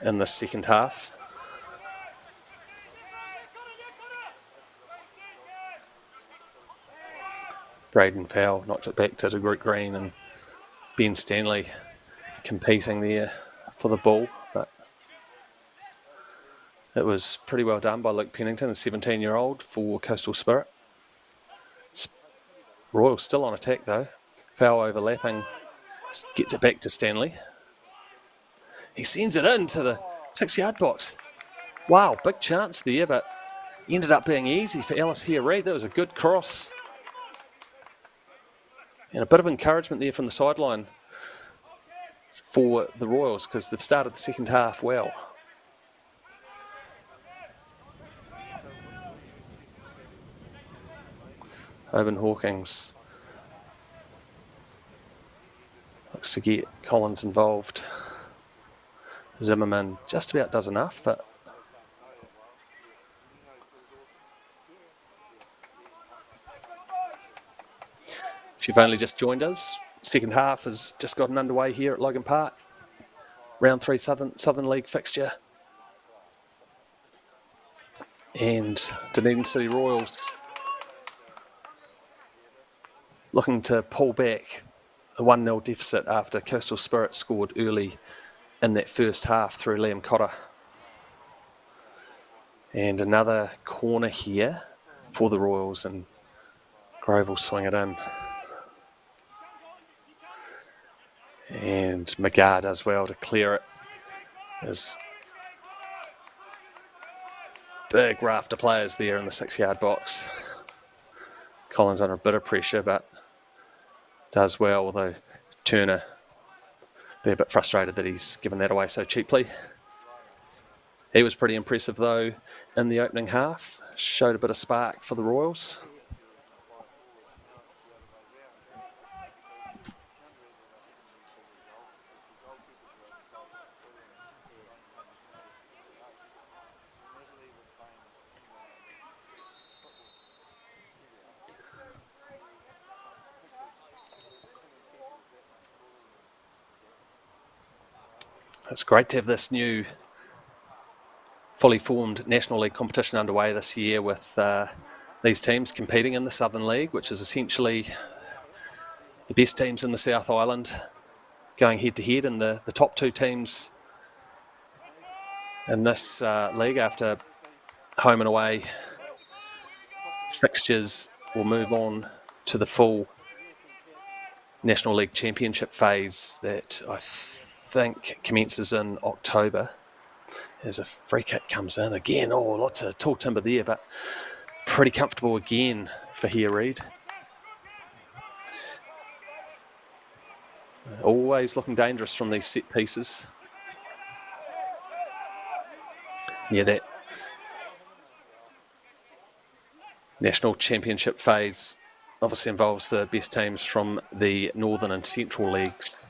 in the second half. Braden Fowle knocks it back to DeGroot Green, and Ben Stanley competing there for the ball. But it was pretty well done by Luke Pennington, a 17-year-old for Coastal Spirit. Royals still on attack though. Fowle overlapping, gets it back to Stanley. He sends it into the 6-yard box. Wow, big chance there, but ended up being easy for Alice here Reid. That was a good cross. And a bit of encouragement there from the sideline for the Royals, because they've started the second half well. Owen Hawkins looks to get Collins involved. Zimmerman just about does enough, but if you've only just joined us, second half has just gotten underway here at Logan Park. Round 3 Southern League fixture. And Dunedin City Royals looking to pull back the 1-0 deficit after Coastal Spirit scored early in that first half through Liam Cotter. And another corner here for the Royals, and Grove will swing it in. And McGar does well to clear it. There's big raft of players there in the 6-yard box. Collins under a bit of pressure, but does well, although Turner be a bit frustrated that he's given that away so cheaply. He was pretty impressive though in the opening half. Showed a bit of spark for the Royals. It's great to have this new fully formed National League competition underway this year with these teams competing in the Southern League, which is essentially the best teams in the South Island going head to head, and the top 2 teams in this league after home and away fixtures will move on to the full National League Championship phase that I think commences in October. As a free kick comes in again. Oh, lots of tall timber there, but pretty comfortable again for here, Reid. Always looking dangerous from these set pieces. Yeah, that National Championship phase obviously involves the best teams from the Northern and Central Leagues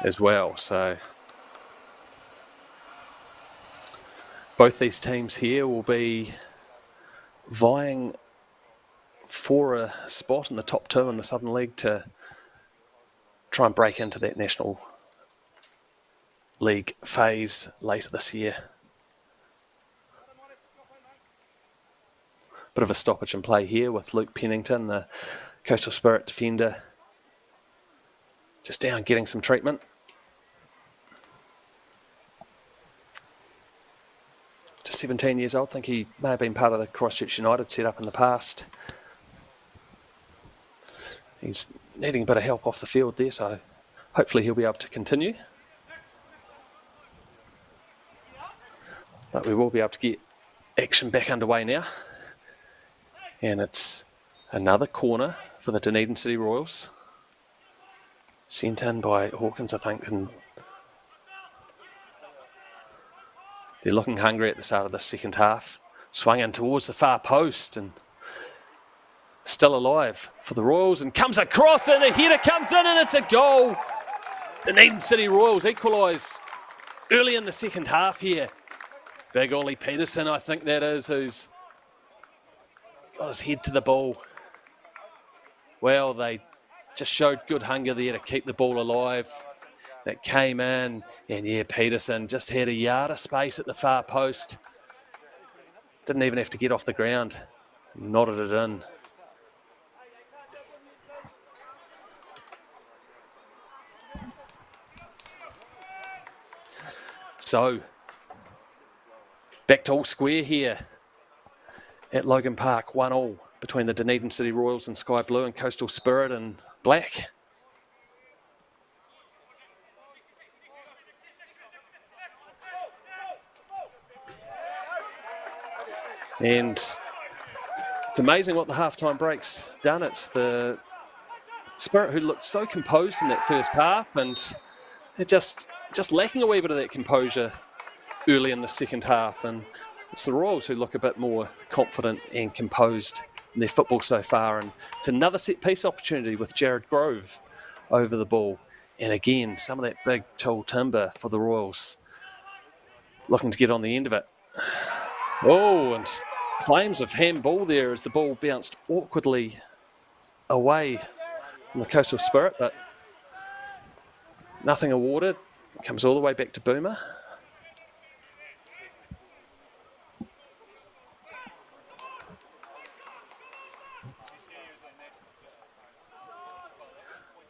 as well. So both these teams here will be vying for a spot in the top two in the Southern League to try and break into that National League phase later this year. Bit of a stoppage in play here with Luke Pennington, the Coastal Spirit defender, just down getting some treatment. Just 17 years old. I think he may have been part of the Christchurch United setup in the past. He's needing a bit of help off the field there, so hopefully he'll be able to continue. But we will be able to get action back underway now. And it's another corner for the Dunedin City Royals. Sent in by Hawkins, I think. And they're looking hungry at the start of the second half. Swung in towards the far post and still alive for the Royals. And comes across and a header comes in and it's a goal. Dunedin City Royals equalise early in the second half here. Big Ollie Peterson, I think that is, who's got his head to the ball. Well, they just showed good hunger there to keep the ball alive. That came in, and yeah, Peterson just had a yard of space at the far post. Didn't even have to get off the ground. Nodded it in. So, back to all square here at Logan Park, 1-1 between the Dunedin City Royals in sky blue and Coastal Spirit in black. And it's amazing what the halftime break's done. It's the Spirit who looked so composed in that first half, and they're just lacking a wee bit of that composure early in the second half. And it's the Royals who look a bit more confident and composed in their football so far. And it's another set-piece opportunity with Jared Grove over the ball. And again, some of that big tall timber for the Royals looking to get on the end of it. Oh, and claims of handball there as the ball bounced awkwardly away from the Coastal Spirit, but nothing awarded. Comes all the way back to Boomer.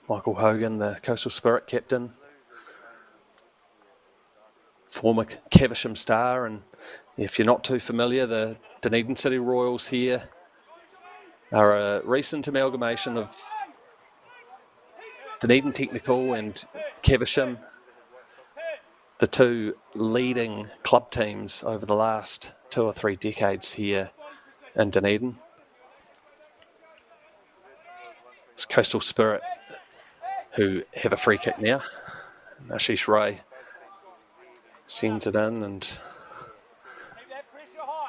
Michael Hogan, the Coastal Spirit captain, former Caversham star, and if you're not too familiar, the Dunedin City Royals here are a recent amalgamation of Dunedin Technical and Caversham, the two leading club teams over the last 2 or 3 decades here in Dunedin. It's Coastal Spirit who have a free kick now. Ashish Ray sends it in, and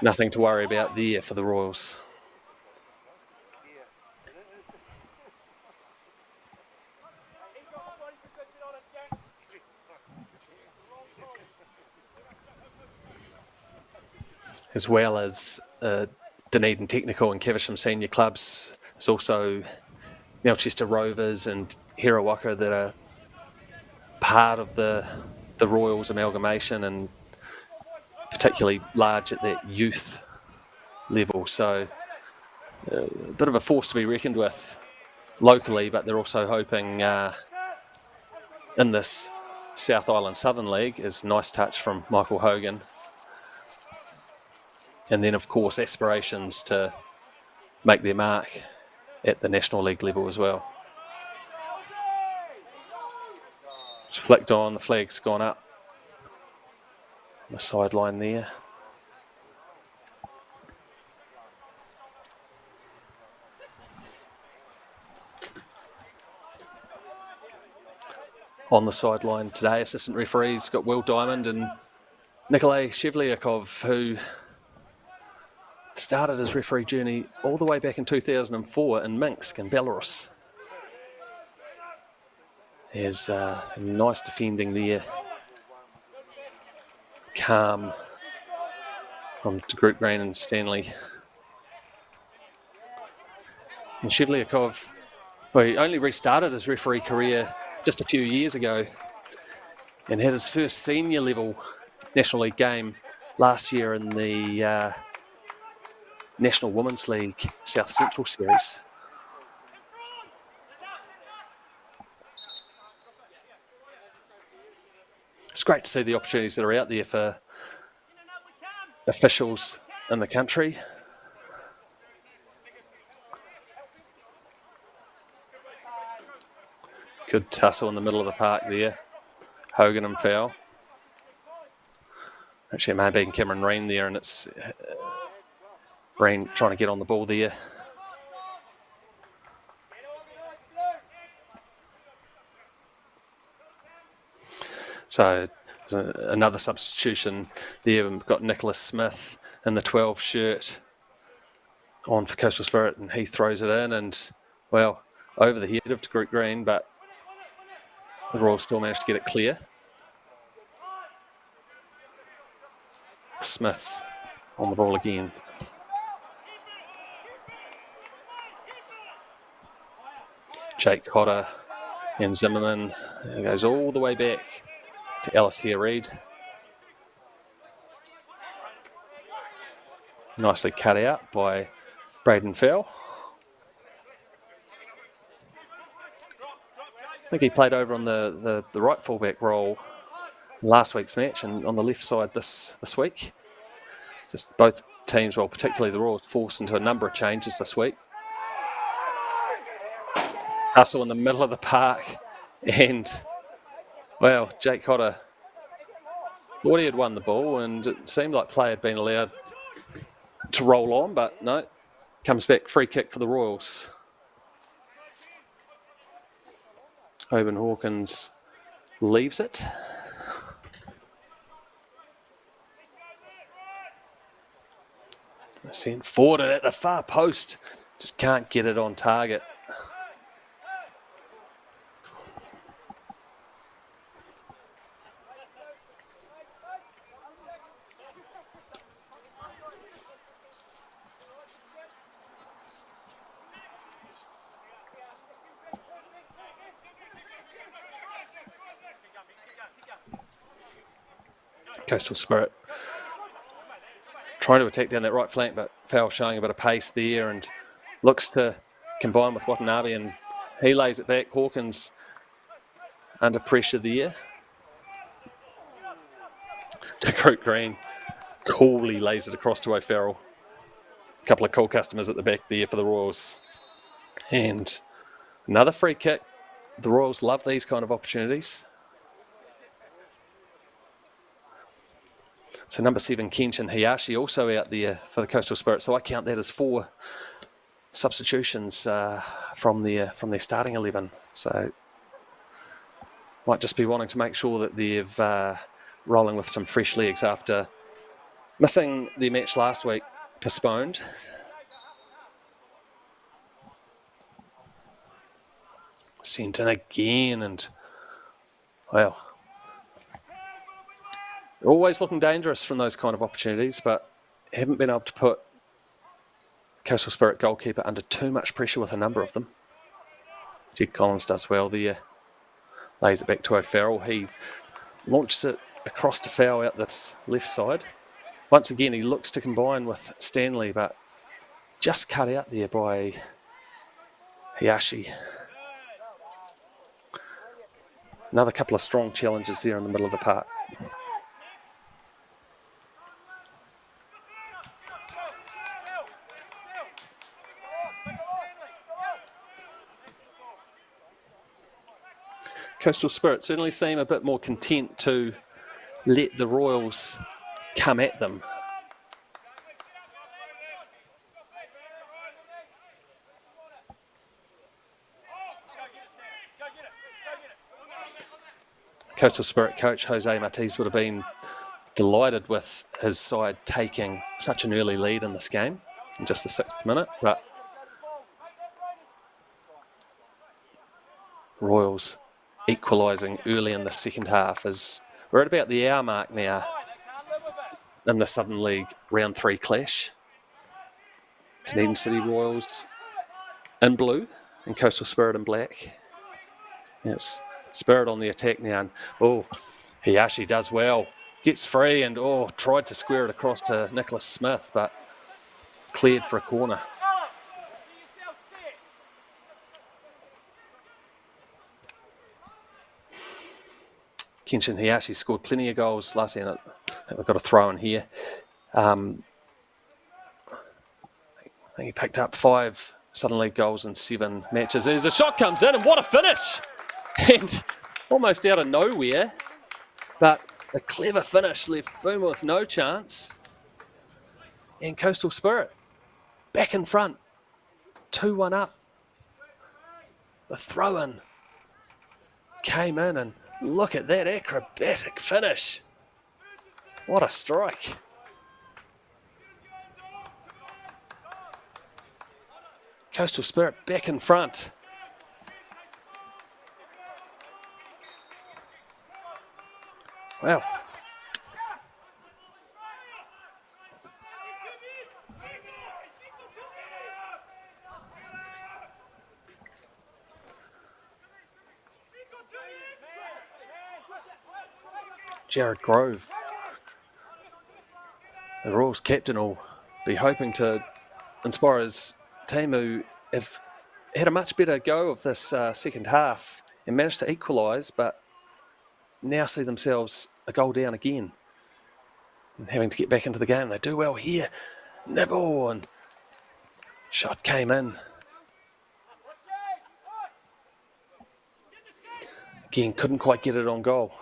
nothing to worry about there for the Royals. As well as Dunedin Technical and Caversham senior clubs, there's also Melchester Rovers and Herawaka that are part of the Royals amalgamation, and particularly large at that youth level. So a bit of a force to be reckoned with locally, but they're also hoping in this South Island Southern League is nice touch from Michael Hogan. And then, of course, aspirations to make their mark at the National League level as well. It's flicked on, the flag's gone up. The sideline there. On the sideline today, assistant referees got Will Diamond and Nikolay Shevlyakov, who started his referee journey all the way back in 2004 in Minsk in Belarus. There's nice defending there. Calm from De Groot Green and Stanley. And Shevlyakov, well, he only restarted his referee career just a few years ago and had his first senior level National League game last year in the National Women's League South Central Series. It's great to see the opportunities that are out there for officials in the country. Good tussle in the middle of the park there. Hogan and foul. Actually, it may have been Cameron Rain there, and it's Rain trying to get on the ball there. So another substitution there. We've got Nicholas Smith in the 12 shirt on for Coastal Spirit, and he throws it in, and, well, over the head of De Groot Green, but the Royals still managed to get it clear. Smith on the ball again. Jake Cotter and Zimmerman. It goes all the way back to Alice Reid. Nicely cut out by Braden Fell. I think he played over on the right fullback role last week's match and on the left side this week. Just both teams, well, particularly the Royals, forced into a number of changes this week. Hustle in the middle of the park, and, well, Jake Cotter thought he had won the ball, and it seemed like play had been allowed to roll on, but no, comes back, free kick for the Royals. Oban Hawkins leaves it. Sent forward at the far post, just can't get it on target. Coastal Spirit trying to attack down that right flank, but Fowl showing a bit of pace there and looks to combine with Watanabe, and he lays it back. Hawkins under pressure there. De Groot Green coolly lays it across to O'Farrell. A couple of cool customers at the back there for the Royals. And another free kick. The Royals love these kind of opportunities. So number 7, Kenshin Hayashi, also out there for the Coastal Spirit. So I count that as 4 substitutions from their starting 11. So might just be wanting to make sure that they're rolling with some fresh legs after missing their match last week, postponed. Sent in again, and, well, they're always looking dangerous from those kind of opportunities, but haven't been able to put Coastal Spirit goalkeeper under too much pressure with a number of them. Jed Collins does well there. Lays it back to O'Farrell. He launches it across to Fowl out this left side. Once again, he looks to combine with Stanley, but just cut out there by Hayashi. Another couple of strong challenges there in the middle of the park. Coastal Spirit certainly seem a bit more content to let the Royals come at them. Coastal Spirit coach Jose Martins would have been delighted with his side taking such an early lead in this game in just the 6th minute, but Royals equalising early in the second half as we're at about the hour mark now in the Southern League round 3 clash. Dunedin City Royals in blue and Coastal Spirit in black. It's Spirit on the attack now, and Hayashi does well. Gets free and tried to square it across to Nicholas Smith, but cleared for a corner. Kenshin Hayashi scored plenty of goals last year. We've got a throw in here. I think he picked up 5 Southern League goals in 7 matches. As a shot comes in, and what a finish! And almost out of nowhere, but a clever finish left Boomer with no chance. And Coastal Spirit back in front, 2-1 up. The throw-in came in, and look at that acrobatic finish. What a strike. Coastal Spirit back in front. Wow. Jared Grove, the Royals captain, will be hoping to inspire his team who have had a much better go of this second half and managed to equalise, but now see themselves a goal down again and having to get back into the game. They do well here. Nibble, and shot came in. Again, couldn't quite get it on goal.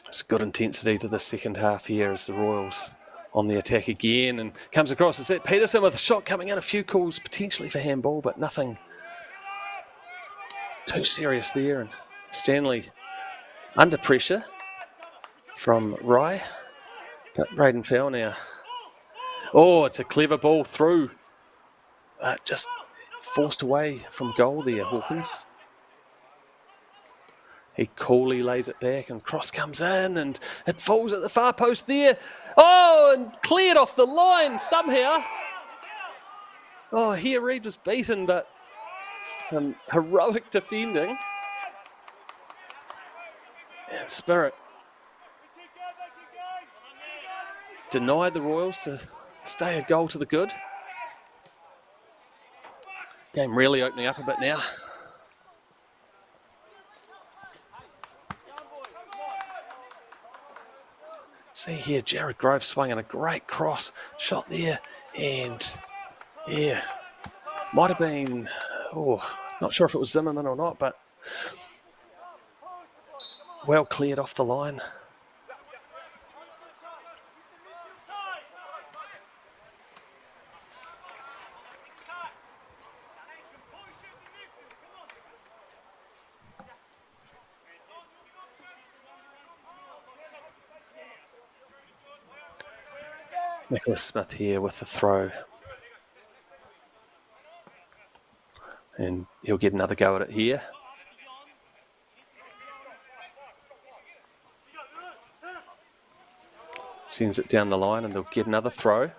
It's good intensity to the second half here as the Royals on the attack again, and comes across. Is that Peterson with a shot coming in? A few calls potentially for handball, but nothing too serious there. And Stanley under pressure from Rye, but Braden Fell now. It's a clever ball through. Just forced away from goal there, Hawkins. He coolly lays it back, and cross comes in, and it falls at the far post there. And cleared off the line somehow. Here Reid was beaten, but some heroic defending. And Spirit denied the Royals to stay a goal to the good. Game really opening up a bit now. See here, Jared Grove swung in a great cross shot there, and might have been, not sure if it was Zimmerman or not, but well cleared off the line. Nicholas Smith here with the throw. And he'll get another go at it here. Sends it down the line, and they'll get another throw,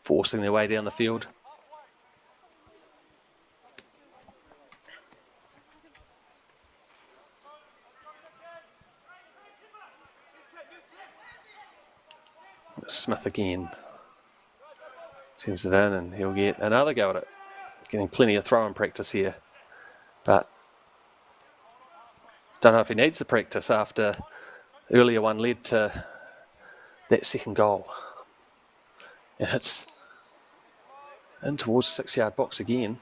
forcing their way down the field. Smith again. Sends it in, and he'll get another go at it. Getting plenty of throw-in practice here. But don't know if he needs the practice after earlier one led to that second goal. And it's in towards the 6-yard box again.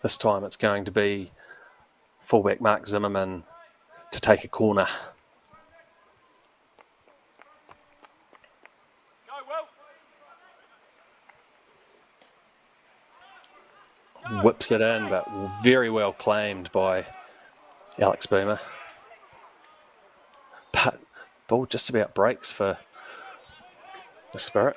This time it's going to be fullback Mark Zimmerman to take a corner. Whips it in, but very well claimed by Alex Boomer. But ball just about breaks for the Spirit.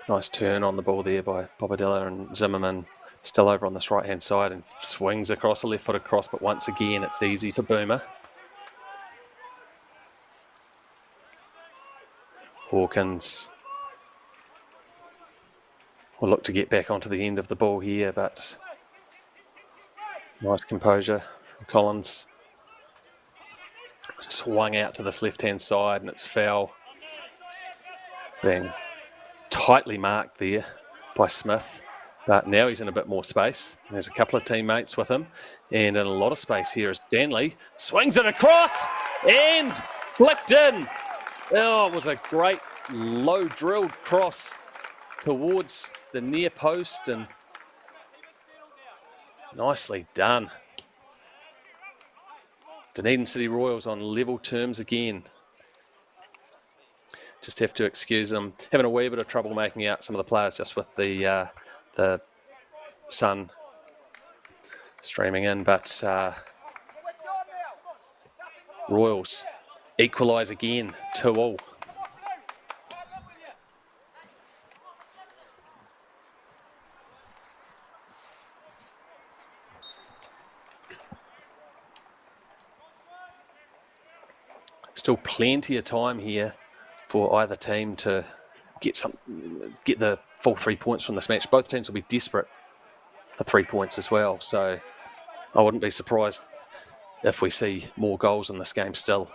Nice turn on the ball there by Bobadilla, and Zimmerman still over on this right-hand side and swings across a left-footed cross, but once again it's easy for Boomer. Hawkins will look to get back onto the end of the ball here, but nice composure from Collins. Swung out to this left-hand side and it's foul. Being tightly marked there by Smith, but now he's in a bit more space. There's a couple of teammates with him, and in a lot of space here is Stanley. Swings it across and flicked in. Oh, it was a great low drilled cross towards the near post, and nicely done. Dunedin City Royals on level terms again. Just have to excuse them. Having a wee bit of trouble making out some of the players just with the sun streaming in, but Royals equalise again, 2-2. Still plenty of time here for either team to get the full 3 points from this match. Both teams will be desperate for 3 points as well, so I wouldn't be surprised if we see more goals in this game still.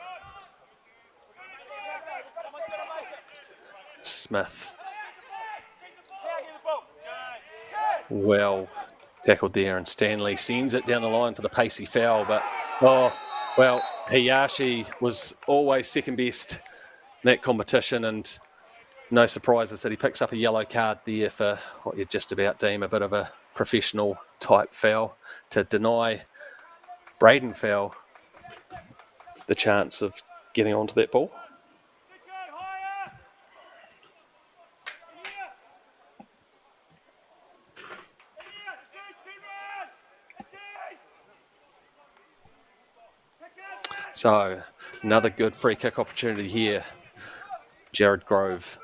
Smith. Well tackled there, and Stanley sends it down the line for the pacey foul, but Hayashi was always second best in that competition, and no surprises that he picks up a yellow card there for what you'd just about deem a bit of a professional type foul to deny Braden Fowl the chance of getting onto that ball. So, another good free kick opportunity here. Jared Grove.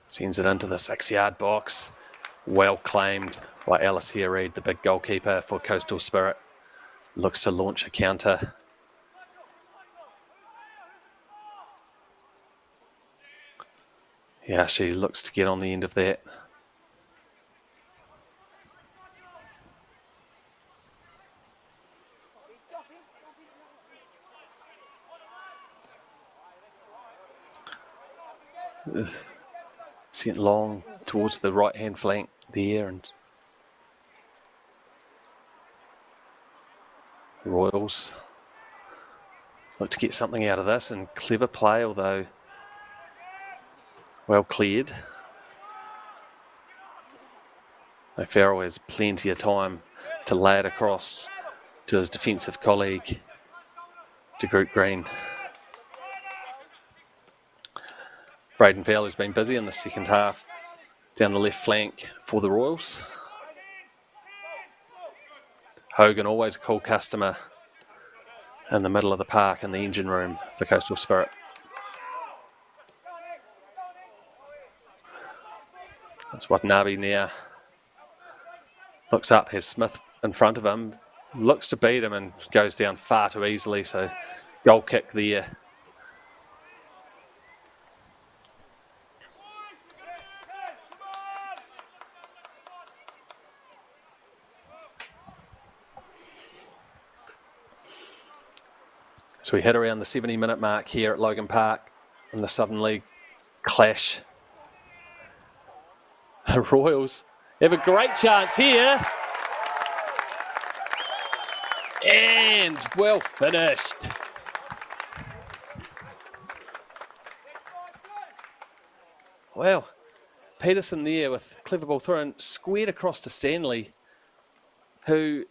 Sends it into the 6-yard box. Well claimed by Alice Reid, the big goalkeeper for Coastal Spirit. Looks to launch a counter. Yeah, she looks to get on the end of that. Sent long towards the right-hand flank there, and Royals look to get something out of this, and clever play, although well cleared. So Farrell has plenty of time to lay it across to his defensive colleague, de Groot Green. Braden Powell, who's been busy in the second half, down the left flank for the Royals. Hogan, always a cool customer in the middle of the park in the engine room for Coastal Spirit. That's Watanabe now. Looks up, has Smith in front of him. looks to beat him and goes down far too easily, so goal kick there. So we hit around the 70-minute mark here at Logan Park in the Southern League clash. The Royals have a great chance here. And well finished. Well, Peterson there with clever ball thrown, squared across to Stanley, who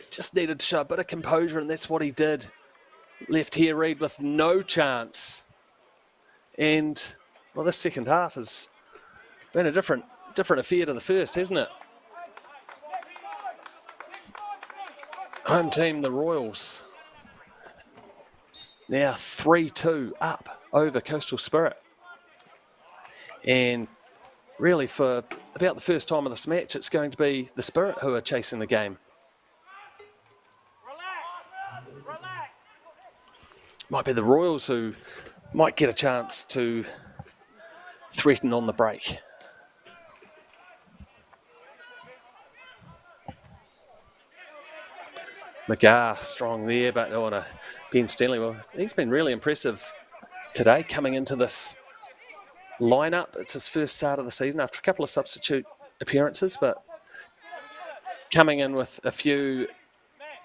just needed to show a bit of composure, and that's what he did. Left here Reid with no chance. And, well, this second half has been a different affair to the first, hasn't it? Home team, the Royals, now 3-2 up over Coastal Spirit. And really for about the first time of this match, it's going to be the Spirit who are chasing the game. Might be the Royals who might get a chance to threaten on the break. McGar strong there, but Ben Stanley, well, he's been really impressive today coming into this lineup. It's his first start of the season after a couple of substitute appearances, but coming in with a few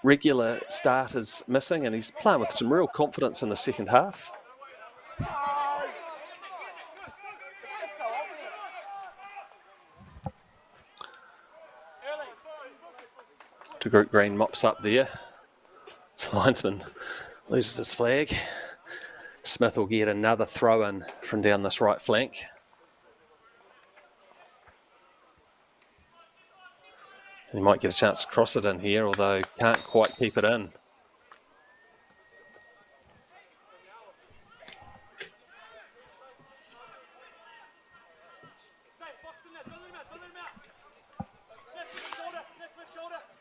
regular starters missing, and he's playing with some real confidence in the second half. De Groot Green mops up there. So linesman loses his flag. Smith will get another throw in from down this right flank. And he might get a chance to cross it in here, although can't quite keep it in.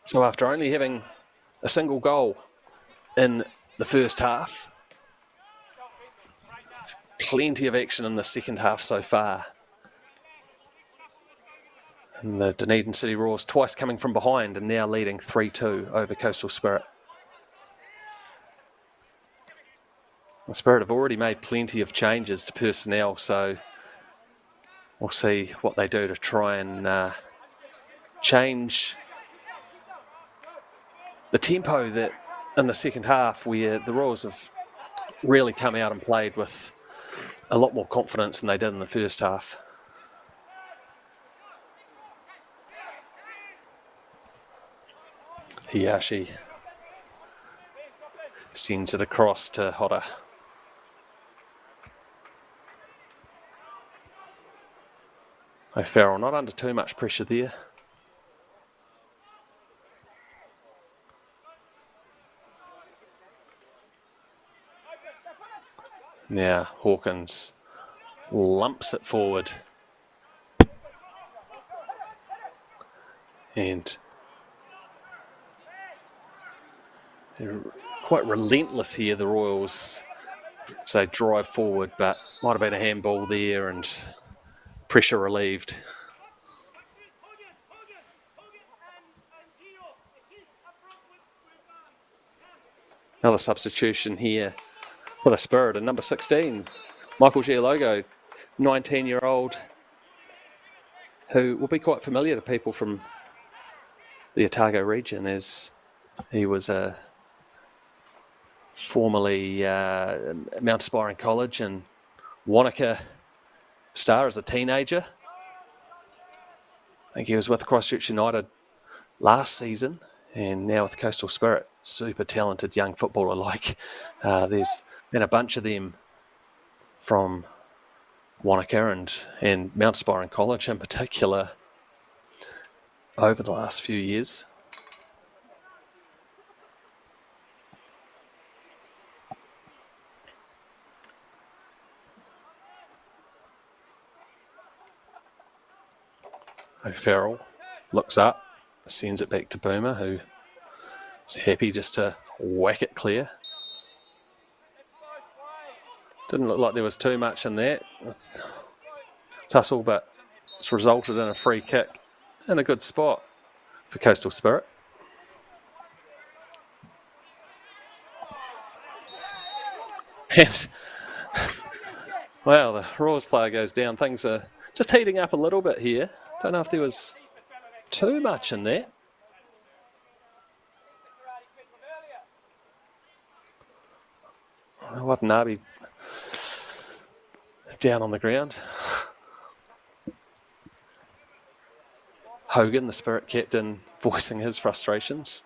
So after only having a single goal in the first half, plenty of action in the second half so far. And the Dunedin City Royals twice coming from behind and now leading 3-2 over Coastal Spirit. The Spirit have already made plenty of changes to personnel, so we'll see what they do to try and change the tempo that in the second half, where the Royals have really come out and played with a lot more confidence than they did in the first half. Hiyashi sends it across to Hodder. O'Farrell not under too much pressure there. Now Hawkins lumps it forward. And they're quite relentless here, the Royals. So drive forward, but might have been a handball there and pressure relieved. Another substitution here for the Spirit, and number 16, Michael Gialogo, 19-year-old, who will be quite familiar to people from the Otago region, as he was a formerly Mount Aspiring College and Wanaka star as a teenager. I think he was with Christchurch United last season, and now with Coastal Spirit. Super talented young footballer. Like there's been a bunch of them from Wanaka and Mount Aspiring College in particular over the last few years. O'Farrell looks up, sends it back to Boomer, who He's happy just to whack it clear. Didn't look like there was too much in that tussle, but it's resulted in a free kick in a good spot for Coastal Spirit. And, well, the Royals player goes down. Things are just heating up a little bit here. Don't know if there was too much in there. Watanabe down on the ground. Hogan, the Spirit captain, voicing his frustrations.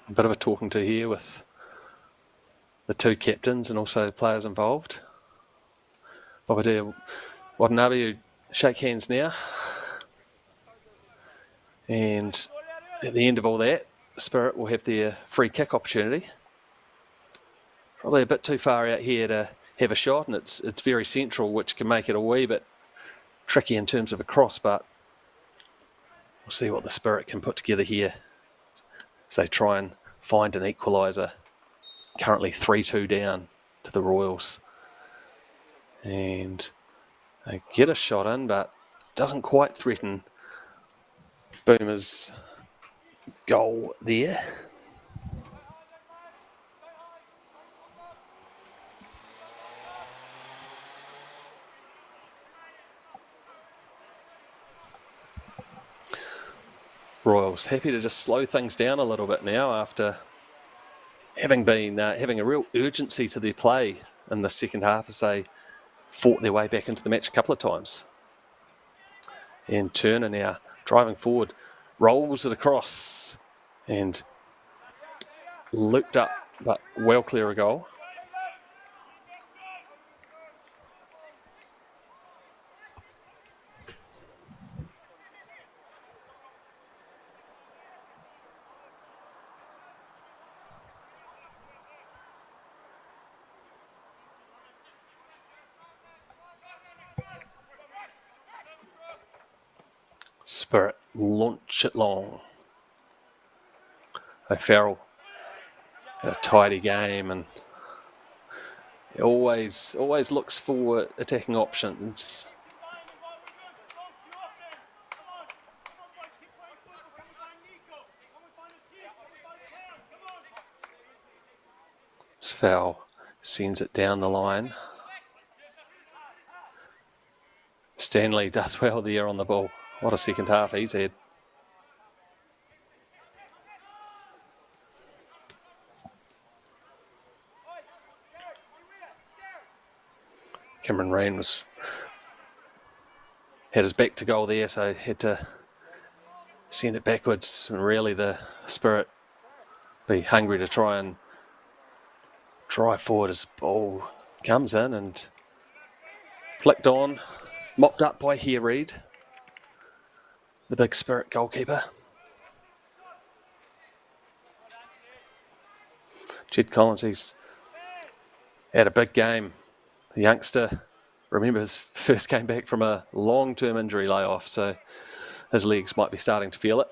A bit of a talking to here with the two captains and also the players involved. Bobadilla, Watanabe shake hands now. And at the end of all that, Spirit will have their free kick opportunity. Probably a bit too far out here to have a shot, and it's very central, which can make it a wee bit tricky in terms of a cross, but we'll see what the Spirit can put together here. So try and find an equaliser. Currently 3-2 down to the Royals. And they get a shot in, but doesn't quite threaten Boomer's goal there. Royals happy to just slow things down a little bit now after having been having a real urgency to their play in the second half as they fought their way back into the match a couple of times. And Turner now driving forward, rolls it across and looped up, but well clear a goal. Spirit launch it long. O'Farrell had a tidy game and he always looks for attacking options. This foul sends it down the line. Stanley does well there on the ball. What a second half he's had. Cameron Rain had his back to goal there, so had to send it backwards. And really the Spirit be hungry to try and drive forward as the ball comes in and flicked on, mopped up by Hare Reid, the big Spirit goalkeeper. Jed Collins, he's had a big game. The youngster, remember, his first came back from a long-term injury layoff, so his legs might be starting to feel it.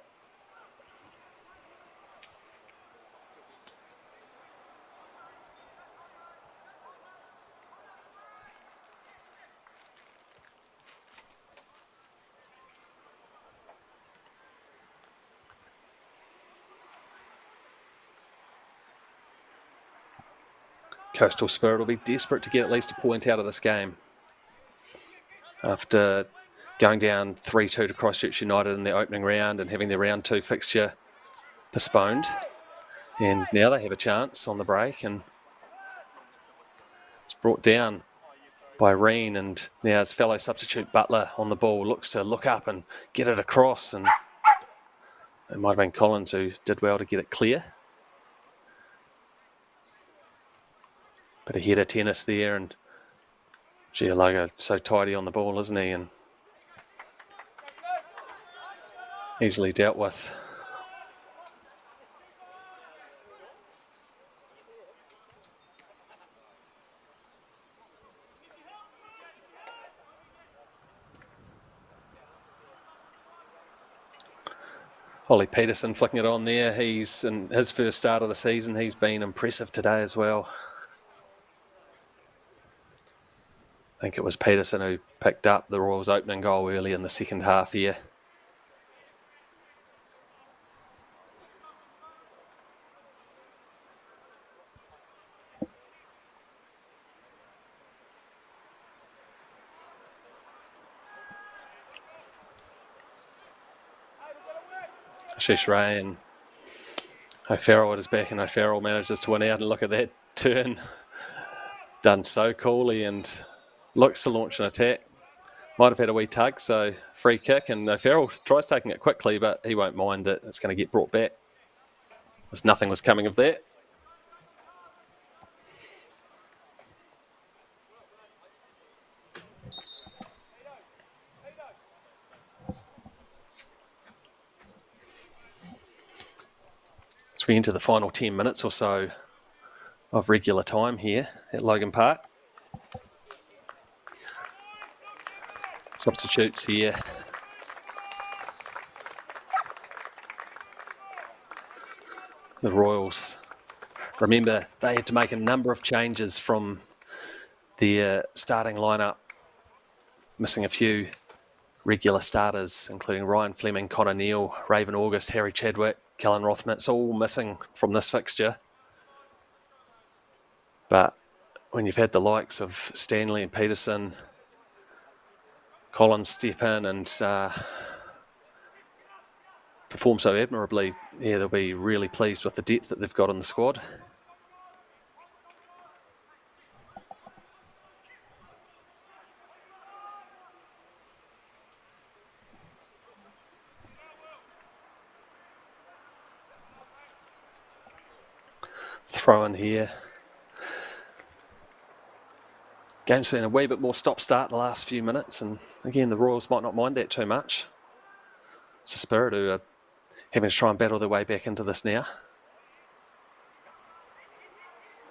Coastal Spirit will be desperate to get at least a point out of this game after going down 3-2 to Christchurch United in their opening round and having their round 2 fixture postponed. And now they have a chance on the break, and it's brought down by Reen, and now his fellow substitute Butler on the ball looks to look up and get it across, and it might have been Collins who did well to get it clear. Bit of header tennis there, and Gialaga so tidy on the ball, isn't he? And easily dealt with. Ollie Peterson flicking it on there. He's in his first start of the season. He's been impressive today as well. I think it was Peterson who picked up the Royals' opening goal early in the second half here. Ashish Ray and O'Farrell at his back, and O'Farrell manages to win out, and look at that turn. Done so coolly and looks to launch an attack. Might have had a wee tug, so free kick, and O'Farrell tries taking it quickly, but he won't mind that it's going to get brought back. Because nothing was coming of that. As we enter the final 10 minutes or so of regular time here at Logan Park. Substitutes here. The Royals. Remember, they had to make a number of changes from their starting lineup, missing a few regular starters, including Ryan Fleming, Connor Neal, Raven August, Harry Chadwick, Kellen Rothman. All missing from this fixture. But when you've had the likes of Stanley and Peterson, Collins step in and perform so admirably, yeah, they'll be really pleased with the depth that they've got in the squad. Throw in here. Game's been a wee bit more stop-start the last few minutes, and again, the Royals might not mind that too much. It's a Spirit who are having to try and battle their way back into this now.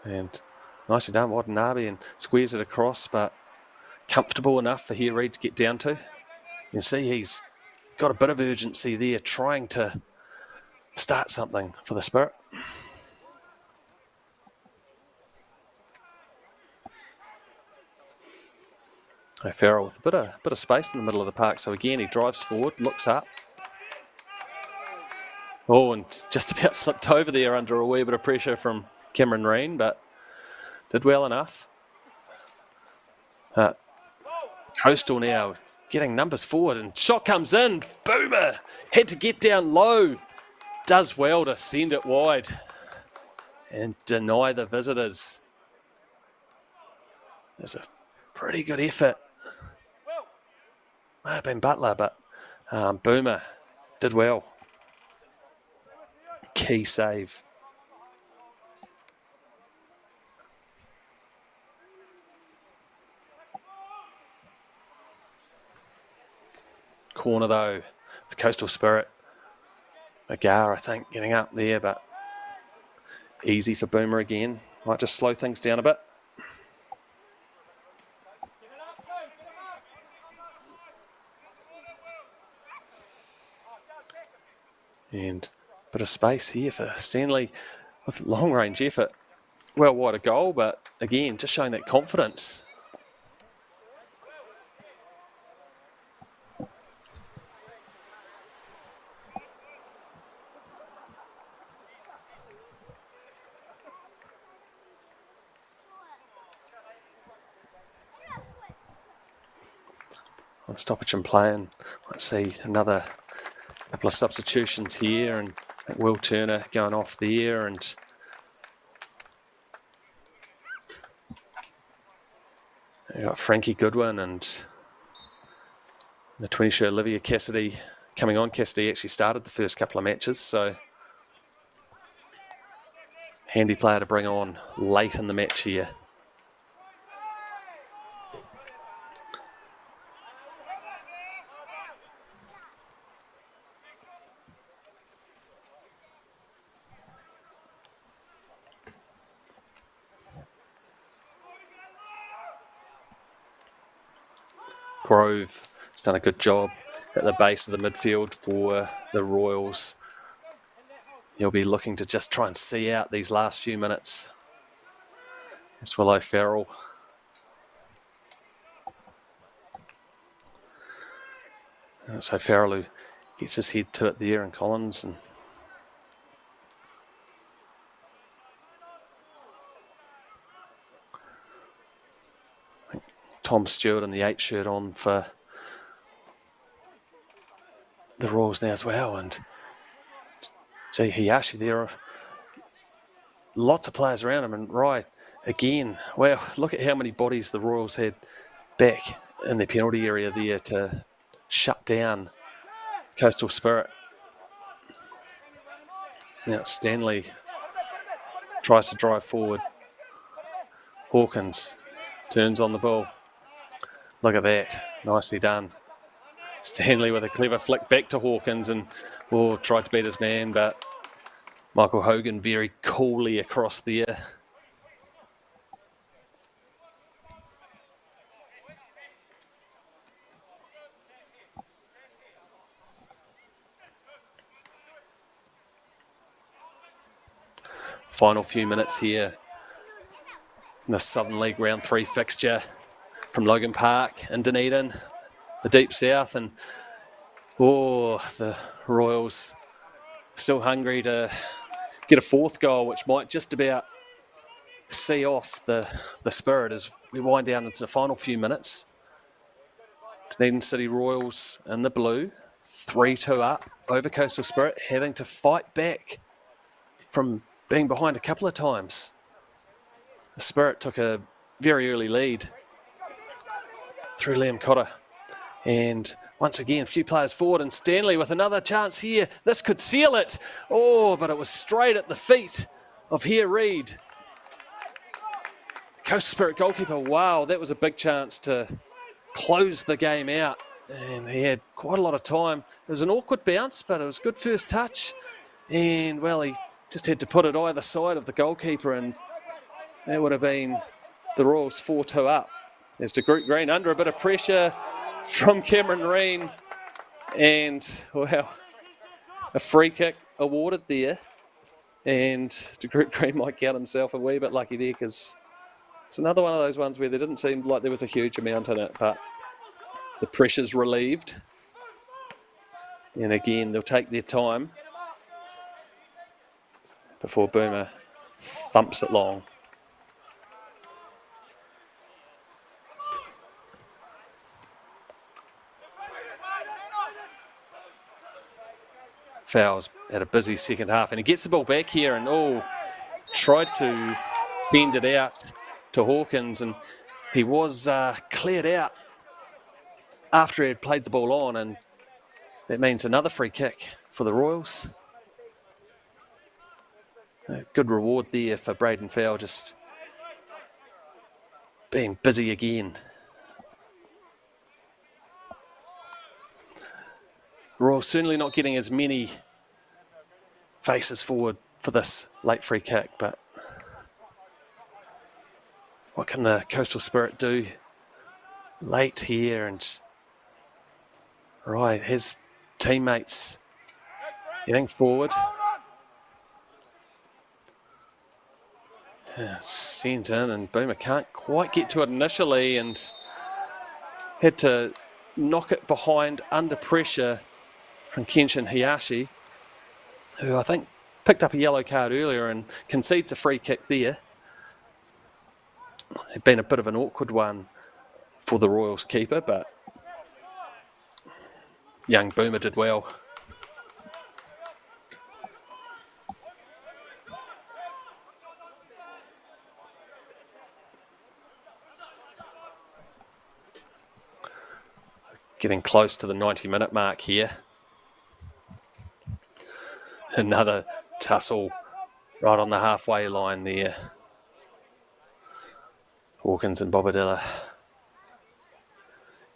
And nicely done, Watanabe, and squares it across, but comfortable enough for Hugh Reid to get down to. You can see he's got a bit of urgency there, trying to start something for the Spirit. O'Farrell with a bit of space in the middle of the park. So again, he drives forward, looks up. Oh, and just about slipped over there under a wee bit of pressure from Cameron Reen, but did well enough. Coastal now getting numbers forward, and shot comes in. Boomer had to get down low. Does well to send it wide and deny the visitors. There's a pretty good effort. Might have been Butler, but Boomer did well. Key save. Corner though for Coastal Spirit. Agar, I think, getting up there, but easy for Boomer again. Might just slow things down a bit. And a bit of space here for Stanley with long range effort. Well wide a goal, but again, just showing that confidence. On stoppage and play, and let's see another couple of substitutions here, and I think Will Turner going off there, and you got Frankie Goodwin and the 20-shirt Olivia Cassidy coming on. Cassidy actually started the first couple of matches, so handy player to bring on late in the match here. Grove has done a good job at the base of the midfield for the Royals. he'll be looking to just try and see out these last few minutes. It's Willow Farrell. So Farrell who gets his head to it there, and Collins. And Tom Stewart in the 8 shirt on for the Royals now as well. And gee, Hiyashi there. Lots of players around him. And right, again, well, look at how many bodies the Royals had back in the penalty area there to shut down Coastal Spirit. Now Stanley tries to drive forward. Hawkins turns on the ball. Look at that. Nicely done. Stanley with a clever flick back to Hawkins and tried to beat his man, but Michael Hogan very coolly across there. Final few minutes here in the Southern League Round 3 fixture from Logan Park in Dunedin, the Deep South, and the Royals still hungry to get a 4th goal, which might just about see off the Spirit as we wind down into the final few minutes. Dunedin City Royals in the blue, 3-2 up over Coastal Spirit, having to fight back from being behind a couple of times. The Spirit took a very early lead through Liam Cotter. And once again, a few players forward, and Stanley with another chance here. This could seal it. But it was straight at the feet of Hare Reid. Coastal Spirit goalkeeper, wow, that was a big chance to close the game out. And he had quite a lot of time. It was an awkward bounce, but it was a good first touch. And, well, he just had to put it either side of the goalkeeper, and that would have been the Royals 4-2 up. There's De Groot Green under a bit of pressure from Cameron Reen, and, well, a free kick awarded there. And De Groot Green might count himself a wee bit lucky there, because it's another one of those ones where there didn't seem like there was a huge amount in it, but the pressure's relieved. And again, they'll take their time before Boomer thumps it long. Fowles had a busy second half, and he gets the ball back here and tried to send it out to Hawkins, and he was cleared out after he had played the ball on, and that means another free kick for the Royals. A good reward there for Braden Fowle, just being busy again. Royals certainly not getting as many faces forward for this late free kick, but what can the Coastal Spirit do late here? And right, his teammates getting forward. Sent in, and Boomer can't quite get to it initially and had to knock it behind under pressure from Kenshin Hiyashi, who I think picked up a yellow card earlier and concedes a free kick there. It had been a bit of an awkward one for the Royals keeper, but young Boomer did well. Getting close to the 90-minute mark here. Another tussle right on the halfway line there. Hawkins and Bobadilla.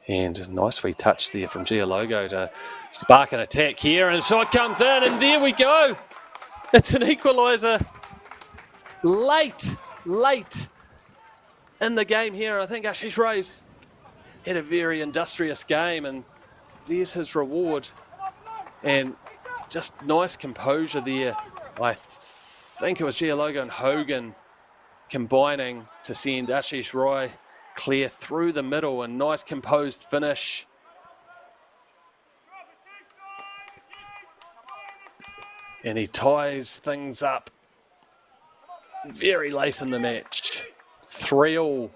And a nice wee touch there from Gialogo to spark an attack here, and a shot comes in, and there we go. It's an equaliser late in the game here. I think Ashish Rose had a very industrious game, and there's his reward. And just nice composure there I think it was Gialogo and Hogan combining to send Ashish Roy clear through the middle. A nice composed finish. And he ties things up very late in the match. 3-3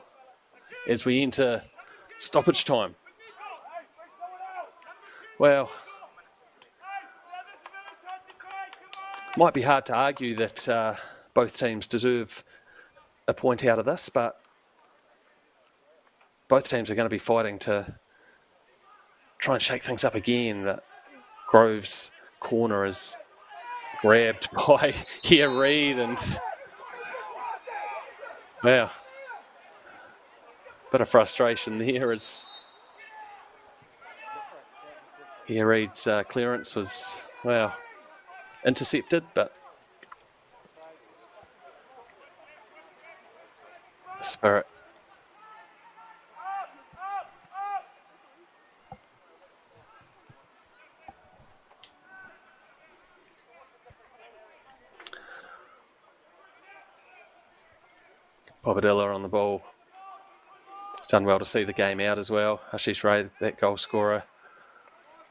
as we enter stoppage time. Well, might be hard to argue that both teams deserve a point out of this, but both teams are going to be fighting to try and shake things up again. But Grove's corner is grabbed by here Reid, and wow, bit of frustration there as here Reid's clearance was, well, intercepted, but Spirit Bobadilla on the ball. He's done well to see the game out as well. Ashish Ray, that goal scorer.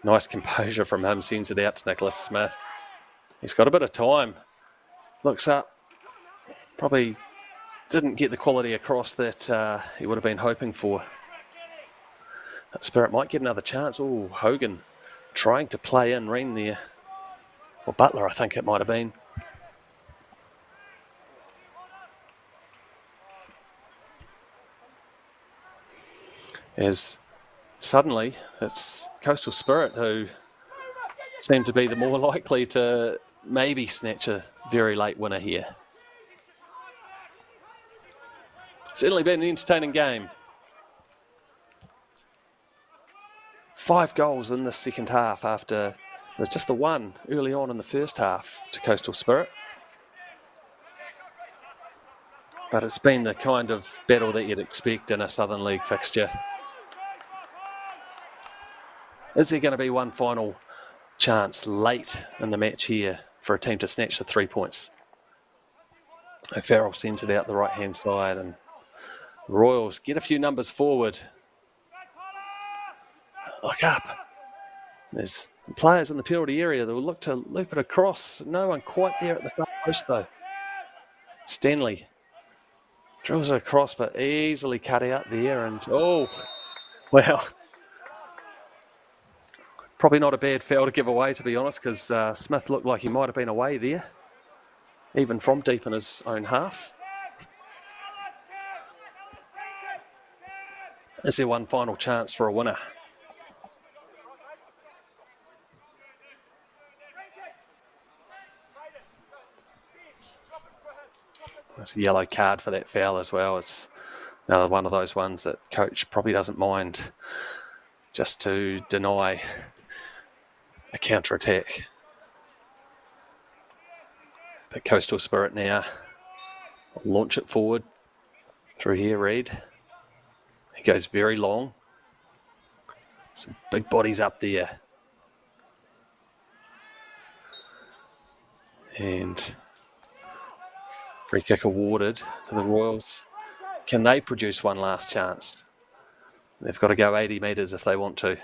Nice composure from him, sends it out to Nicholas Smith. He's got a bit of time. Looks up. Probably didn't get the quality across that he would have been hoping for. That Spirit might get another chance. Oh, Hogan trying to play in Reen there. Or Butler, I think it might have been. As suddenly it's Coastal Spirit who seem to be the more likely to maybe snatch a very late winner here. Certainly been an entertaining game. 5 goals in the second half after it was just the one early on in the first half to Coastal Spirit. But it's been the kind of battle that you'd expect in a Southern League fixture. Is there going to be one final chance late in the match here for a team to snatch the 3 points? O'Farrell sends it out the right-hand side, and the Royals get a few numbers forward. Look up. There's players in the penalty area that will look to loop it across. No one quite there at the far post, though. Stanley drills it across, but easily cut out there. And, oh, well, probably not a bad foul to give away, to be honest, because Smith looked like he might have been away there, even from deep in his own half. Is there one final chance for a winner? It's a yellow card for that foul as well. It's another one of those ones that coach probably doesn't mind just to deny a counter-attack. But Coastal Spirit now launch it forward through here, Reid. He goes very long. Some big bodies up there. And free kick awarded to the Royals. Can they produce one last chance? They've got to go 80 metres if they want to.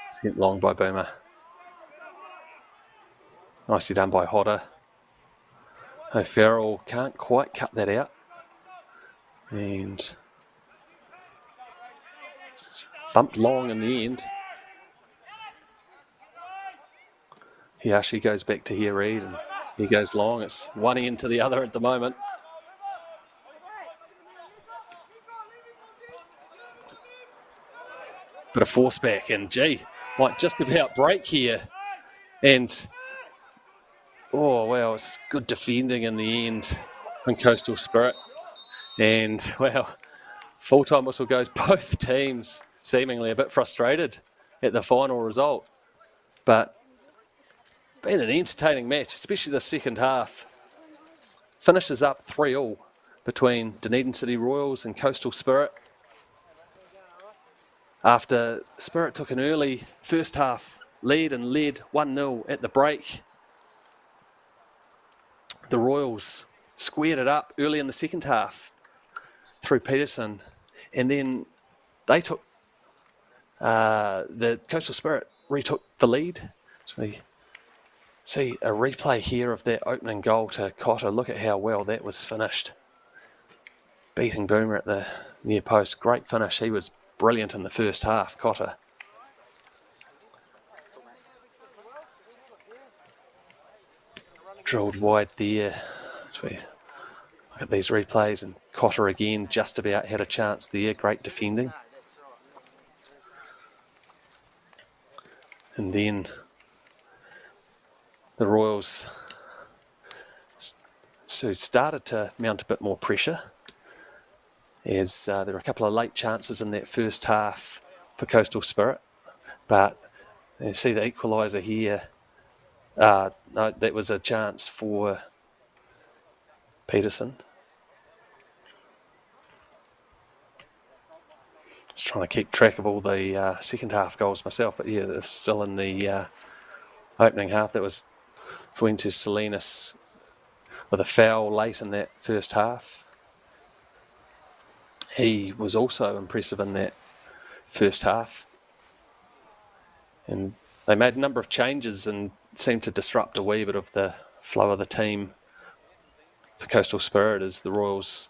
Sent long by Boomer. Nicely done by Hodder. O'Farrell can't quite cut that out. And thumped long in the end. He actually goes back to here, Reid, and he goes long. It's one end to the other at the moment. Bit of force back, and gee, might just about break here. And, oh, well, it's good defending in the end from Coastal Spirit. And, well, full-time whistle goes. Both teams seemingly a bit frustrated at the final result. But been an entertaining match, especially the second half. Finishes up 3-3 between Dunedin City Royals and Coastal Spirit. after Spirit took an early first half lead and led 1-0 at the break. The Royals squared it up early in the second half through Peterson, and then they took the Coastal Spirit retook the lead. So we see a replay here of that opening goal to Cotter. Look at how well that was finished. Beating Boomer at the near post. Great finish. He was brilliant in the first half, Cotter. Drilled wide there. So we look at these replays, and Cotter again just about had a chance there. Great defending. And then the Royals started to mount a bit more pressure, as there were a couple of late chances in that first half for Coastal Spirit. But you see the equaliser here. No, that was a chance for Peterson. Just trying to keep track of all the second half goals myself, but yeah, it's still in the opening half. That was Fuentes Salinas with a foul late in that first half. He was also impressive in that first half. And they made a number of changes and seemed to disrupt a wee bit of the flow of the team for Coastal Spirit as the Royals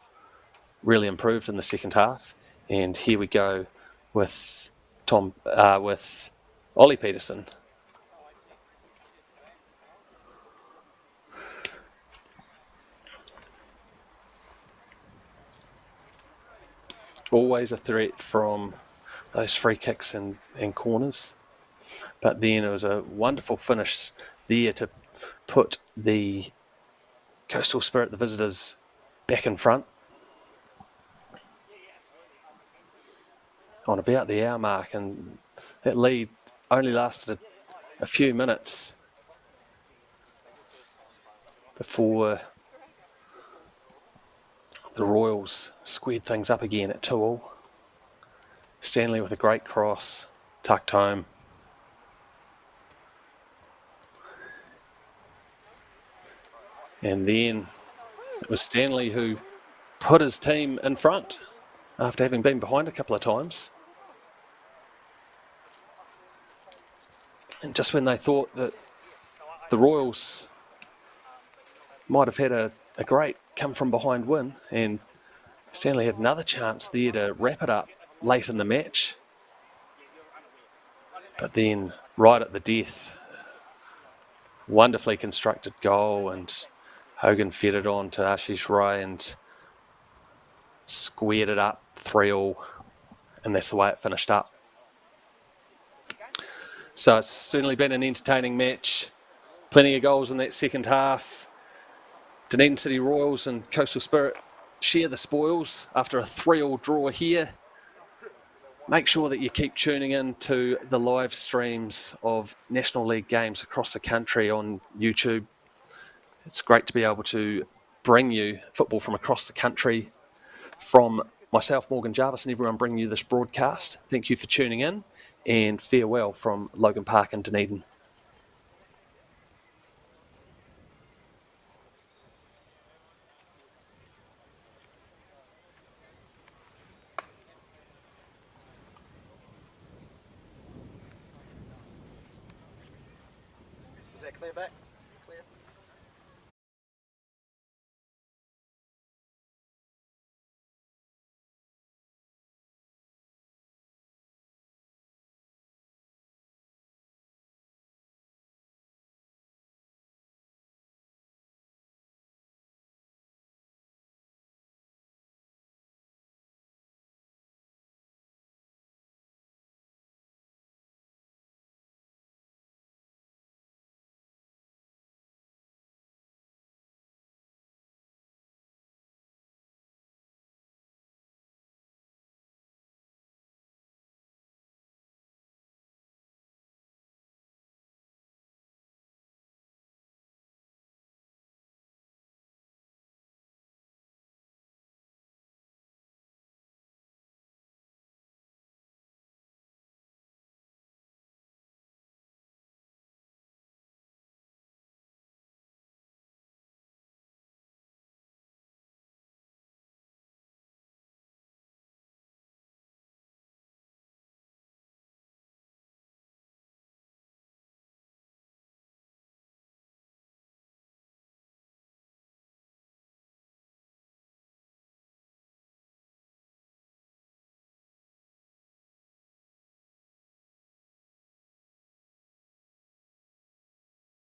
really improved in the second half. And here we go with with Ollie Peterson. Always a threat from those free kicks and corners. But then it was a wonderful finish there to put the Coastal Spirit, the visitors, back in front. On about the hour mark, and that lead only lasted a few minutes before the Royals squared things up again at 2-2. Stanley with a great cross, tucked home. And then it was Stanley who put his team in front after having been behind a couple of times. And just when they thought that the Royals might have had a great come from behind win, and Stanley had another chance there to wrap it up late in the match. But then right at the death, wonderfully constructed goal, and Hogan fed it on to Ashish Rai and squared it up 3-3, and that's the way it finished up. So it's certainly been an entertaining match. Plenty of goals in that second half. Dunedin City Royals and Coastal Spirit share the spoils after a 3-3 draw here. Make sure that you keep tuning in to the live streams of National League games across the country on YouTube. It's great to be able to bring you football from across the country. From myself, Morgan Jarvis, and everyone bringing you this broadcast, thank you for tuning in, and farewell from Logan Park in Dunedin. Is that clear back? Clear?